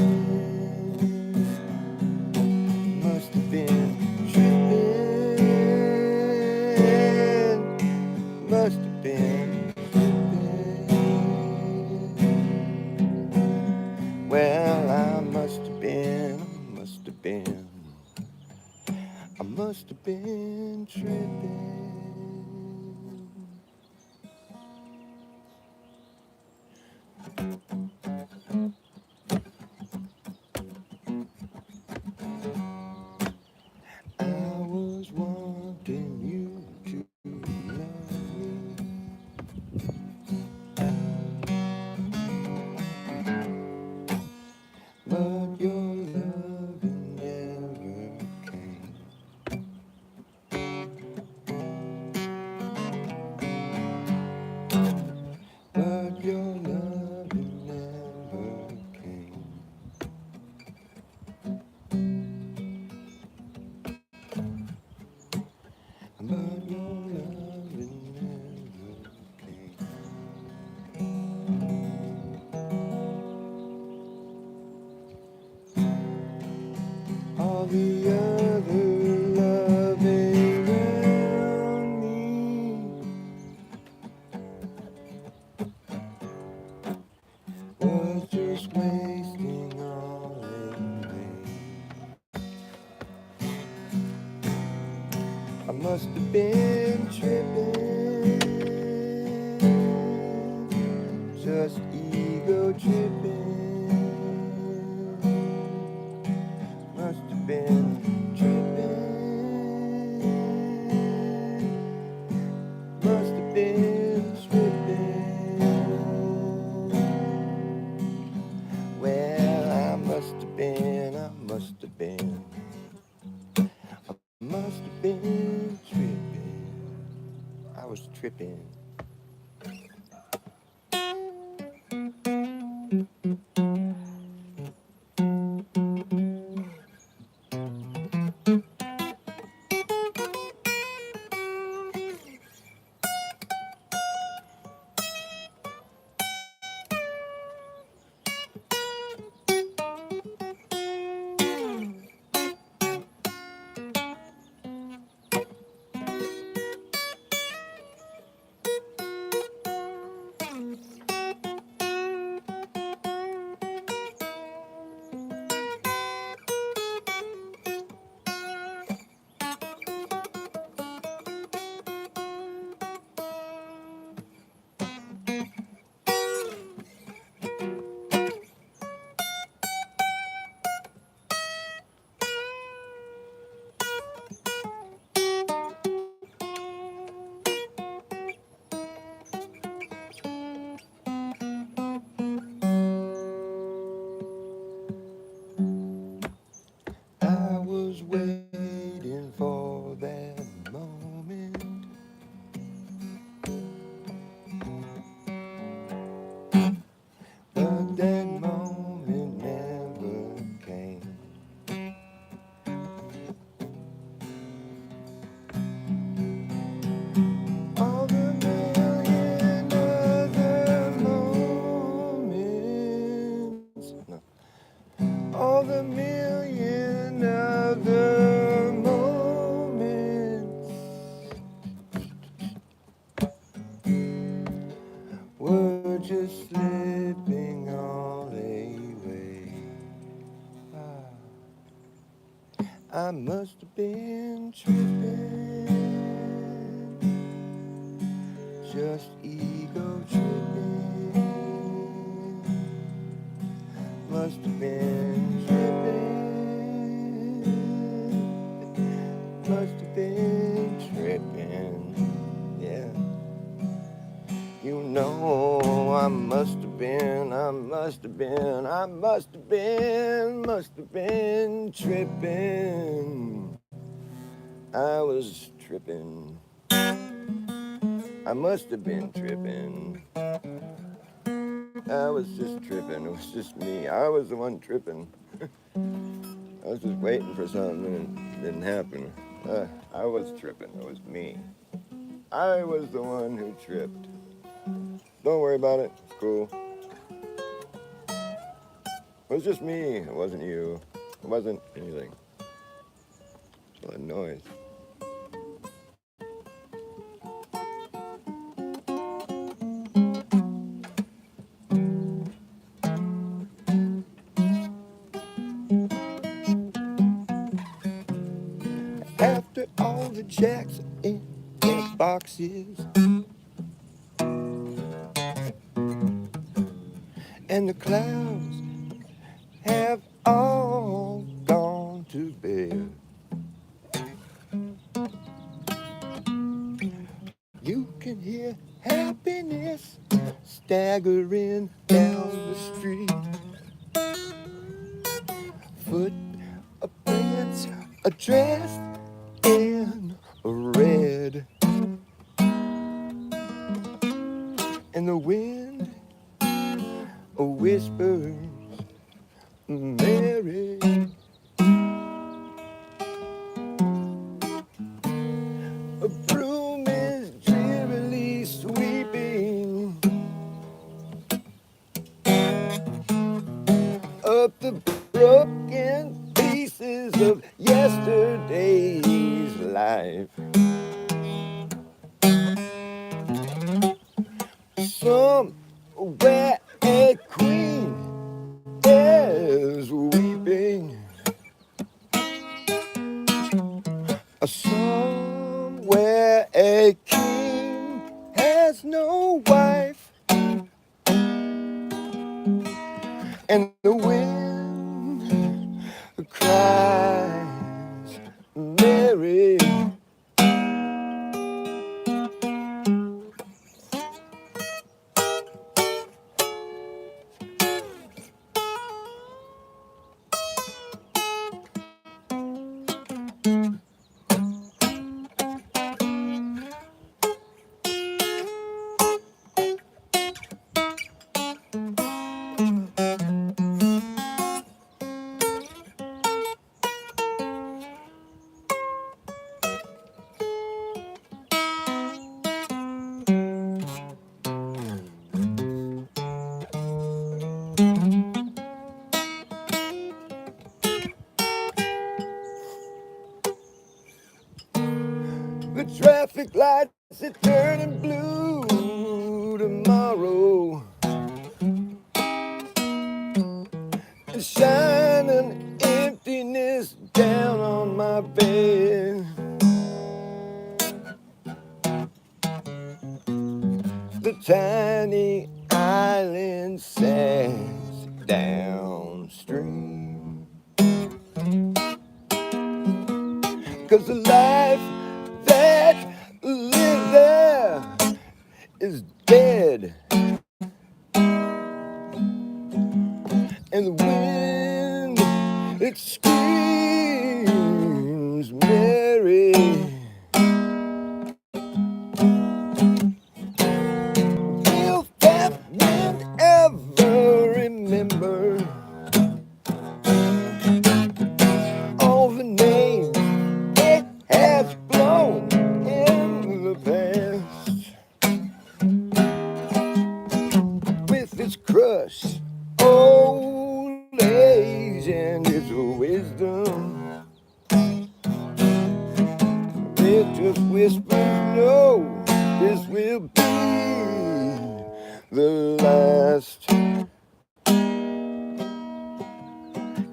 [SPEAKER 1] Must have been tripping, must have been tripping. Well, I must have been tripping. I was wanting you to love me, but your love never came. But your love never came. But your love never came. All the other loving around me was just wasting all away. I must have been tripping, just ego tripping. Must have been tripping, must have been tripping. Well, I must have been tripping. I was tripping. I was waiting for that moment, but that moment never came. All the million other moments, no. All the million other moments were just slipping all away. I must have been tripping, just ego tripping. Must have been tripping, must have been tripping, yeah. You know I must have been tripping. I was tripping. I must have been tripping. I was just tripping. It was just me. I was the one tripping. I was just waiting for something and it didn't happen. I was tripping. It was me. I was the one who tripped. Don't worry about it. It's cool. It was just me. It wasn't you. It wasn't anything. It's a noise. After all the jacks in their boxes and the clouds have all gone to bed, you can hear happiness staggering down the street. Footprints are dressed in red, and the wind whispers, Mary. A broom is drearily sweeping up the broken pieces of yesterday's life. Somewhere a queen is weeping. Somewhere a king has no wife, and the wind cries, Mary. The traffic lights are turning blue tomorrow, and shining emptiness down on my bed. The tiny island sags downstream, 'cause the life that lives there is dead, and the wind, it screams, Mary. Will that wind ever remember all the names it has blown in the past? With its crushed old age and its wisdom, it just whispers, no, this will be the last.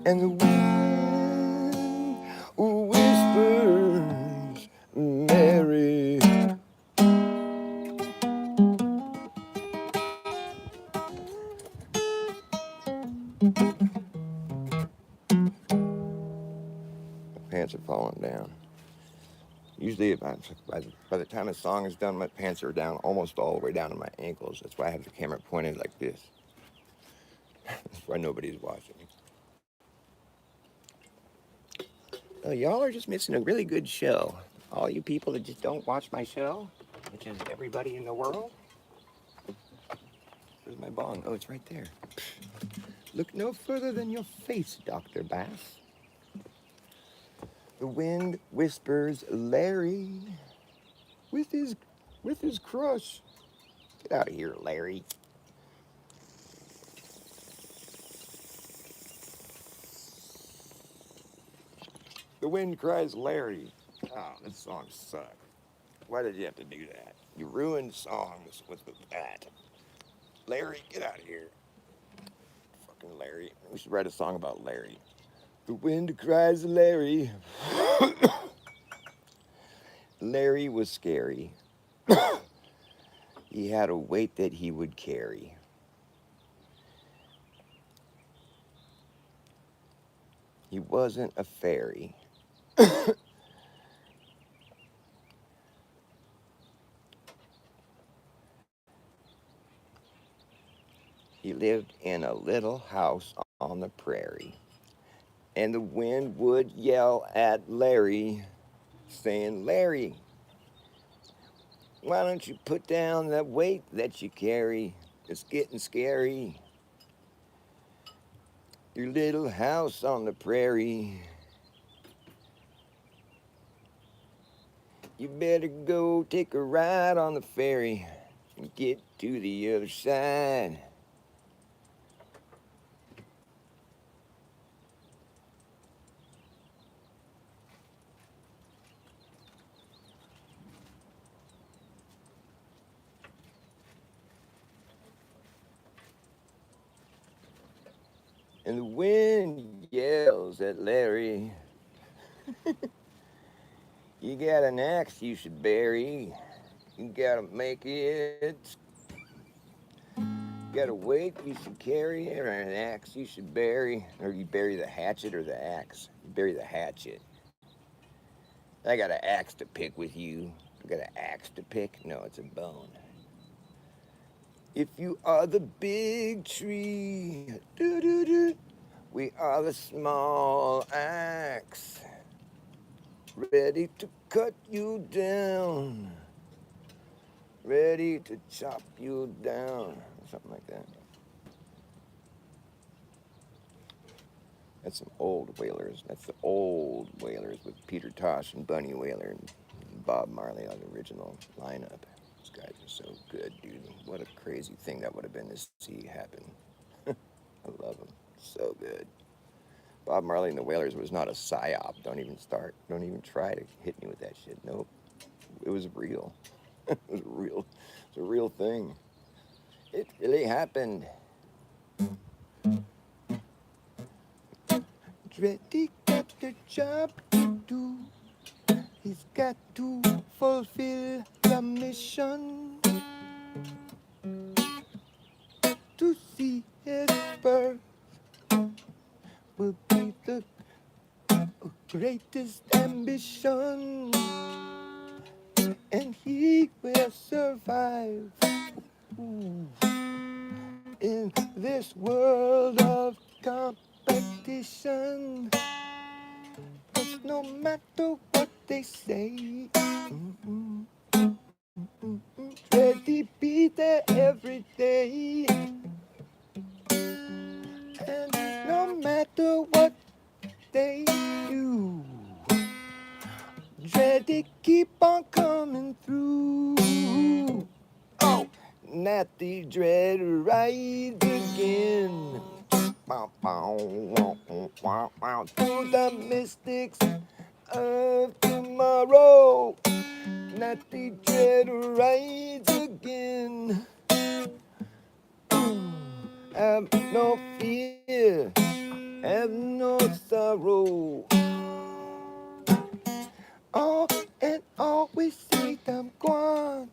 [SPEAKER 1] And the wind whispers, Mary. My pants are falling down. Usually, by the time a song is done, my pants are down almost all the way down to my ankles. That's why I have the camera pointed like this. That's why nobody's watching. Well, y'all are just missing a really good show. All you people that just don't watch my show, which is everybody in the world, there's my bong? Oh, it's right there. Look no further than your face, Dr. Bass. The wind whispers Larry with his crush. Get out of here, Larry. The wind cries Larry. Oh, this song sucks. Why did you have to do that? You ruined songs with that. Larry, get out of here. Fucking Larry. We should write a song about Larry. The wind cries Larry. Larry was scary. He had a weight that he would carry. He wasn't a fairy. He lived in a little house on the prairie. And the wind would yell at Larry, saying, Larry, why don't you put down that weight that you carry? It's getting scary. Your little house on the prairie. You better go take a ride on the ferry and get to the other side. And the wind yells at Larry. You got an axe you should bury. You gotta make it. Got a weight you should carry, or an axe you should bury. Or you bury the hatchet or the axe. You bury the hatchet. I got an axe to pick with you. I got an axe to pick? No, it's a bone. If you are the big tree, doo-doo-doo, we are the small axe, ready to cut you down, ready to chop you down, something like that. That's some old Wailers. That's the old Wailers with Peter Tosh and Bunny Wailer and Bob Marley on the original lineup. These guys are so good, dude. What a crazy thing that would have been to see happen. I love them. So good. Bob Marley and the Wailers was not a psyop. Don't even start. Don't even try to hit me with that shit. Nope. It was real. It was real. It's a real thing. It really happened. Dreddy got the job to do. He's got to fulfill the mission to see his birth will be the greatest ambition, and he will survive in this world of competition. 'Cause no matter what they say, Dreddy be there every day. And no matter what they do, Dreddy keep on coming through. Oh, Natty Dread rides again. To the mystics of tomorrow, Natty Dread rides again. Have no fear, have no sorrow. Oh, and always see them gone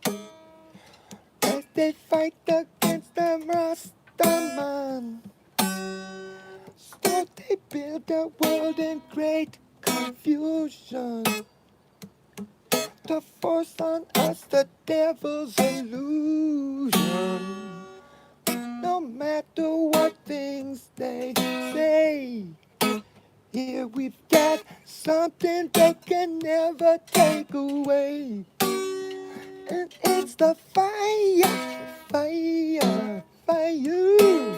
[SPEAKER 1] as they fight against the Rastaman. So they build a world in great confusion to force on us the devil's illusion. No matter what things they say, here we've got something they can never take away. And it's the fire, fire, fire.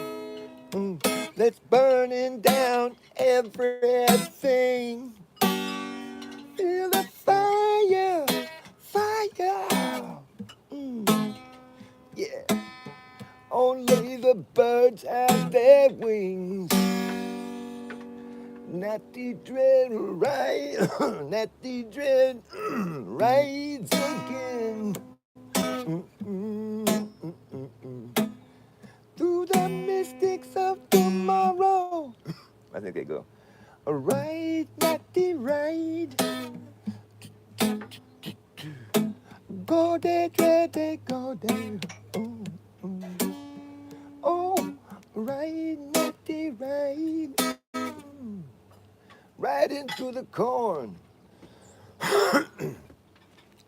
[SPEAKER 1] Let's burning down everything. Feel the fire, fire. Yeah. Only the birds have their wings. Natty Dread ride, Natty Dread rides again. Through the mystics of tomorrow. I think they go. Ride, Natty, ride. Go there, dread, go there. Oh, ride, Natty, ride. Right into the corn.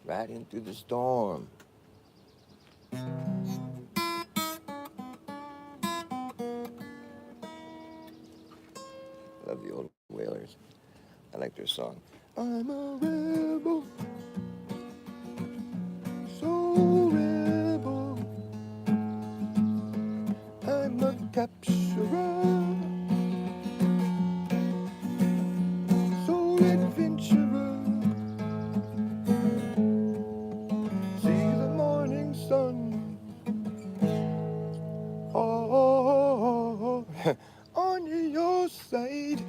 [SPEAKER 1] Right into the storm. Love the old Whalers. I like their song. I'm a rebel, so rebel. I'm a capturer, so adventurer. See the morning sun. Oh, on your side.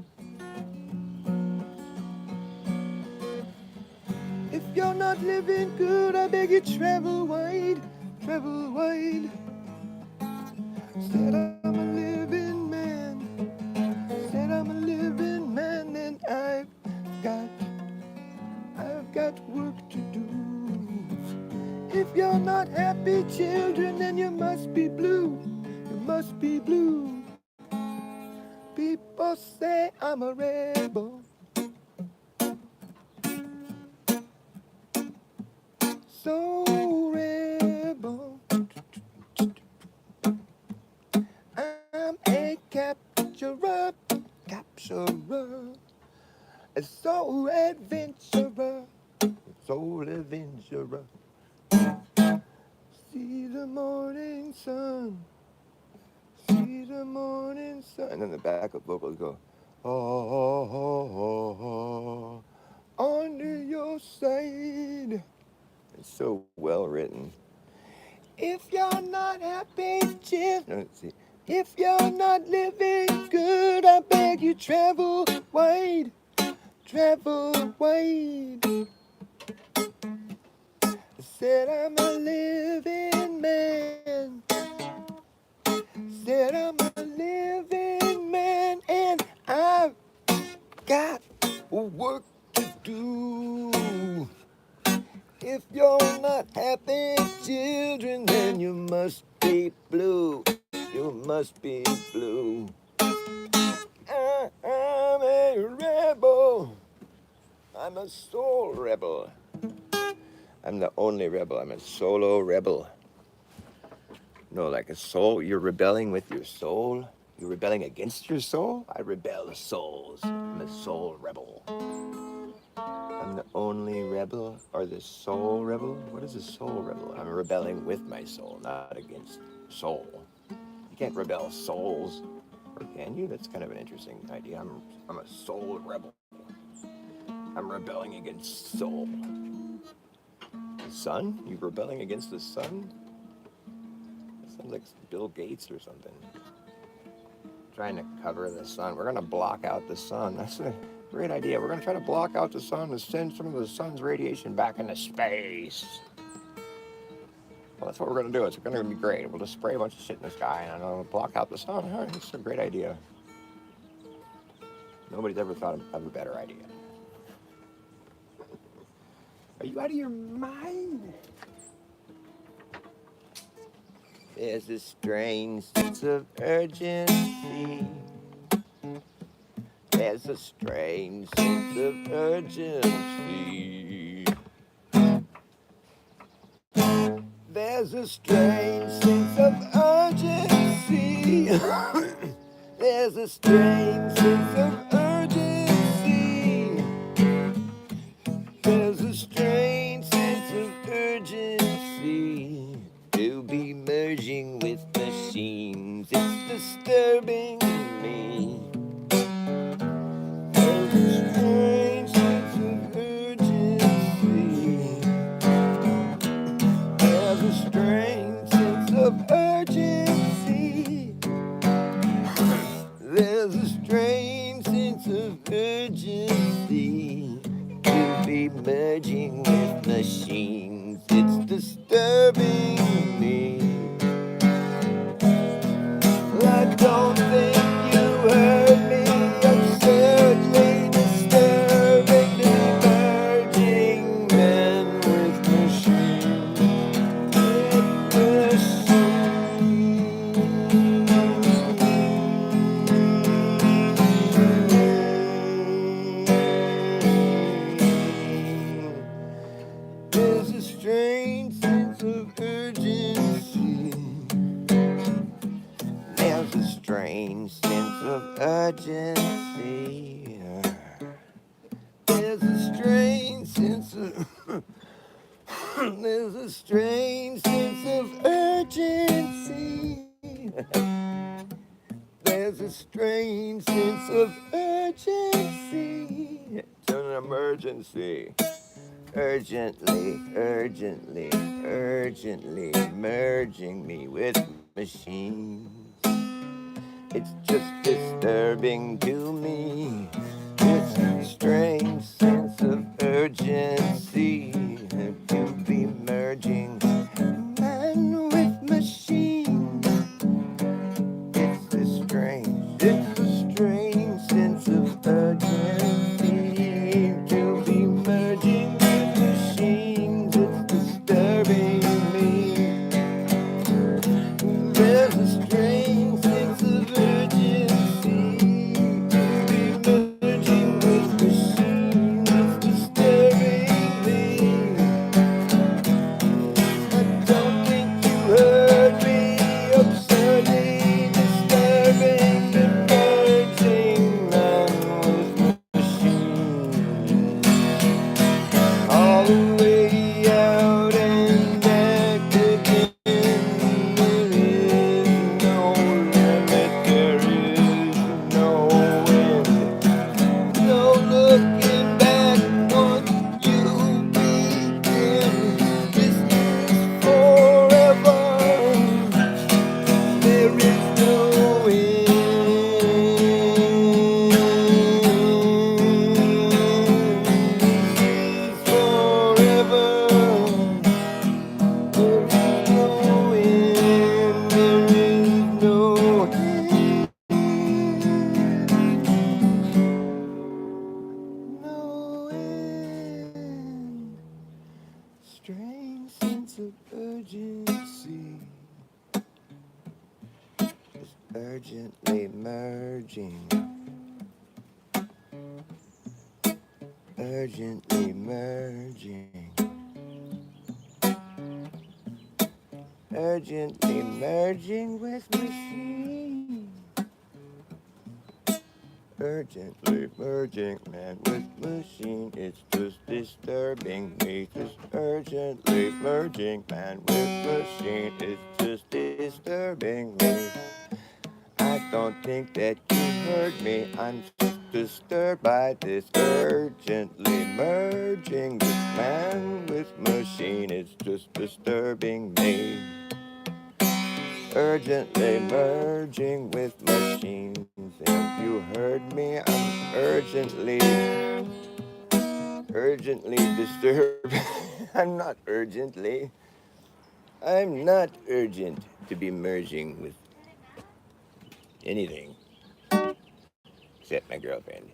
[SPEAKER 1] If you're not living good, I beg you travel wide, travel wide. Said I'm a living man, said I'm a living man, and I've got work to do. If you're not happy, children, then you must be blue, you must be blue. People say I'm a rebel, so rebel. I'm a capturer, capturer, a soul adventurer, soul adventurer. See the morning sun, see the morning sun. And then the backup vocals go, oh, on your side. It's so well written. If you're not happy, children, no, if you're not living good, I beg you travel wide, travel wide. I said I'm a living man, said I'm a living man, and I've got work to do. If you're not happy, children, then you must be blue. You must be blue. I'm a rebel. I'm a soul rebel. I'm the only rebel. I'm a solo rebel. No, like a soul. You're rebelling with your soul. You're rebelling against your soul. I rebel souls. I'm a soul rebel. I'm the only rebel, or the soul rebel? What is a soul rebel? I'm rebelling with my soul, not against soul. You can't rebel souls, or can you? That's kind of an interesting idea. I'm a soul rebel. I'm rebelling against soul. The sun? You rebelling against the sun? That sounds like Bill Gates or something. Trying to cover the sun. We're gonna block out the sun. That's a great idea. We're going to try to block out the sun and send some of the sun's radiation back into space. Well, that's what we're going to do. It's going to be great. We'll just spray a bunch of shit in the sky and it'll block out the sun. All right, that's a great idea. Nobody's ever thought of a better idea. Are you out of your mind? There's a strange sense of urgency. There's a strange sense of urgency. There's a strange sense of urgency. There's a strange sense of urgency. There's a strange sense of urgency to be merging with machines. There's a strange sense of urgency to be merging with machines. It's disturbing me. I don't think you heard me. Absurdly disturbing the merging men with machines. There's a strange sense of urgency. There's a strange sense of urgency. There's a strange sense of there's a strange sense of urgency. There's a strange sense of urgency. It's an emergency. Urgently, urgently, urgently merging me with machines. It's just disturbing to me. It's a strange sense of urgency to be merging man with machine. It's a strange sense of urgency to be merging with machines. It's disturbing me. There's a strange sense of urgency to be merging with machines. It's disturbing me. I don't think you heard me. Absurdly disturbing the merging man with machines. All the way out and active in. There is no limit, there is no end. No looking back once you begin. This is forever. There is no end. This is forever. There is no end. There is no end. No end. Strange sense of urgency. Just urgently merging. Urgently merging. Urgently merging with machine. Urgently merging man with machine. It's just disturbing me. Just urgently merging man with machine. It's just disturbing me. I don't think that you heard me. I'm just disturbed by this urgently merging this man with machine. It's just disturbing me. Urgently merging with machines. Have you heard me? I'm urgently disturbed. I'm not urgent to be merging with anything except my girlfriend.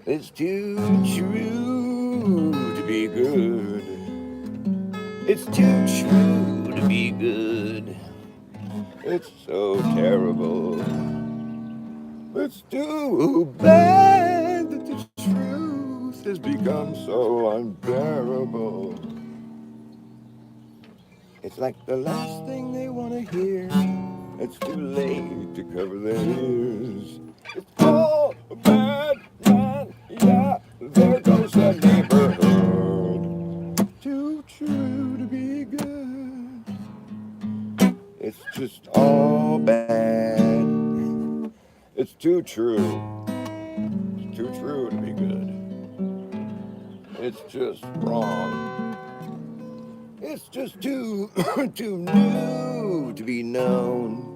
[SPEAKER 1] It's too true to be good. It's too true to be good. It's so terrible. It's too bad that the truth has become so unbearable. It's like the last thing they want to hear. It's too late to cover their ears. It's all bad, man, yeah, there goes the neighborhood. Too true to be good. It's just all bad. It's too true. It's too true to be good. It's just wrong. It's just too new to be known.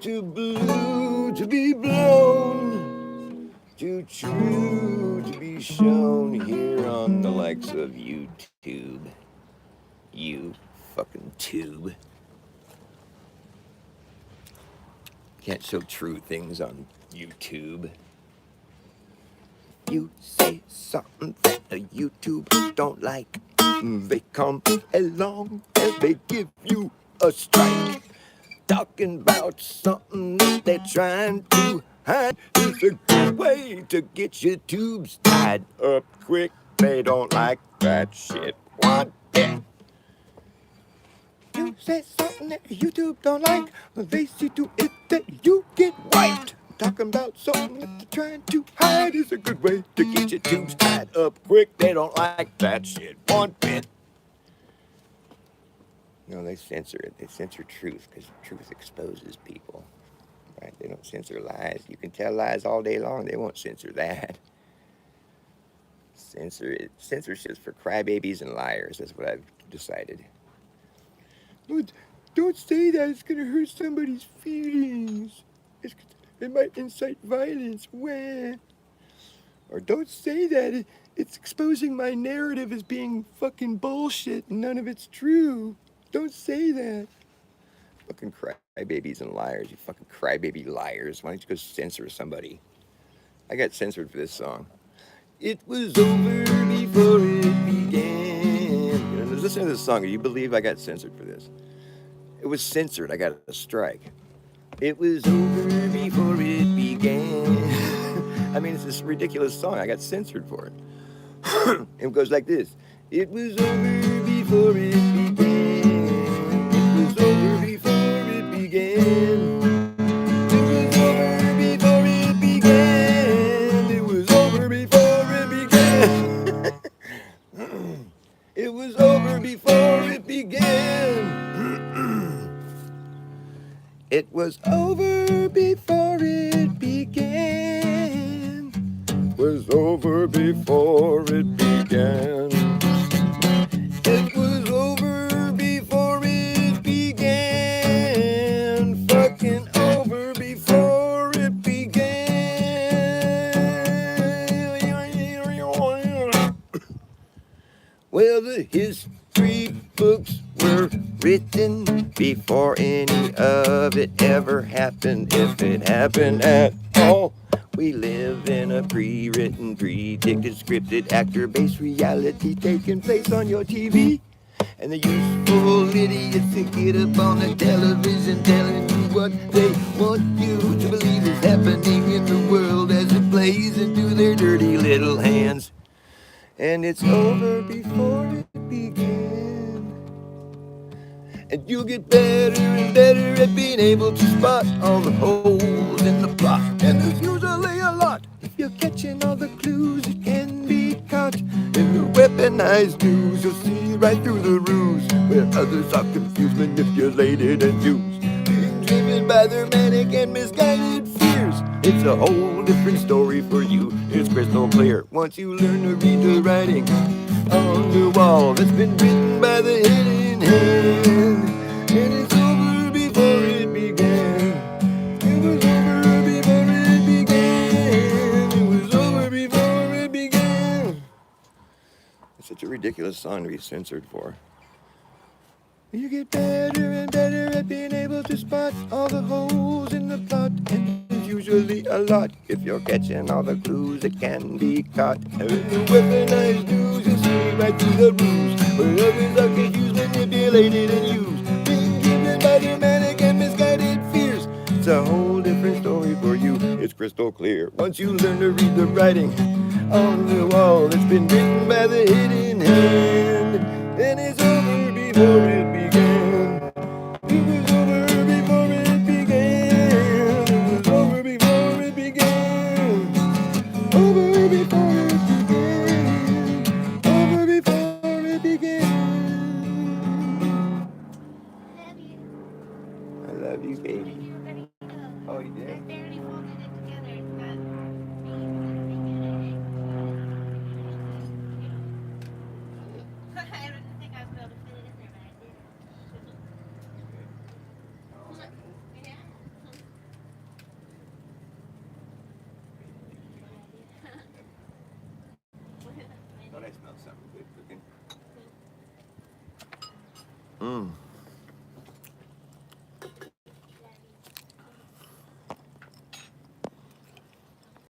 [SPEAKER 1] Too blue to be blown, too true to be shown here on the likes of YouTube. You fucking tube. Can't show true things on YouTube. You say something that the YouTubers don't like, they come along and they give you a strike. Talking about something that they're trying to hide is a good way to get your tubes tied up quick. They don't like that shit one bit. You say something that YouTube don't like, they see to it that you get wiped. Talking about something that they're trying to hide is a good way to get your tubes tied up quick. They don't like that shit one bit. No, they censor it. They censor truth because truth exposes people. Right? They don't censor lies. You can tell lies all day long. They won't censor that. Censor it. Censorship's for crybabies and liars. That's what I've decided. Don't say that. It's gonna hurt somebody's feelings. It might incite violence. Wah. Or don't say that. It's exposing my narrative as being fucking bullshit and none of it's true. Don't say that. Fucking crybabies and liars. You fucking crybaby liars. Why don't you go censor somebody? I got censored for this song. It was over before it began. You know, listen to this song. Do you believe I got censored for this? It was censored. I got a strike. It was over before it began. I mean, it's this ridiculous song. I got censored for it. It goes like this. It was over before it began. It was over before it began. It was over before it began. It was over before it began. It was over before it began. It was over before it began. Was over before it began. It was over before it began. Fucking over before it began. Well, the history books were written before any of it ever happened, if it happened at all. We live in a pre-written, predicted, scripted, actor-based reality taking place on your TV. And the useful idiots that get up on the television telling you what they want you to believe is happening in the world as it plays into their dirty little hands. And it's over before it began. And you'll get better and better at being able to spot all the holes in the plot. And there's usually a lot. If you're catching all the clues, it can be caught. In the weaponized news, you'll see right through the ruse, where others are confused, manipulated, and used. Being driven by their manic and misguided fears. It's a whole different story for you. It's crystal clear once you learn to read the writing on the wall that's been written by the hidden hand. And it's over before it began. It was over before it began. It was over before it began. It's such a ridiculous song to be censored for. You get better and better at being able to spot all the holes in the plot, and there's usually a lot. If you're catching all the clues, it can be caught. And in the weaponized news, you'll see right through the ruse, where others are confused, manipulated, and used. Being driven by their manic and misguided fears. It's a whole different story for you. It's crystal clear once you learn to read the writing on the wall that's been written by the hidden hand. And it's over before it began. It was over before it began. It was over before it began. Over before it began. Over before it began. I love you, baby. Oh, you did? Mmm.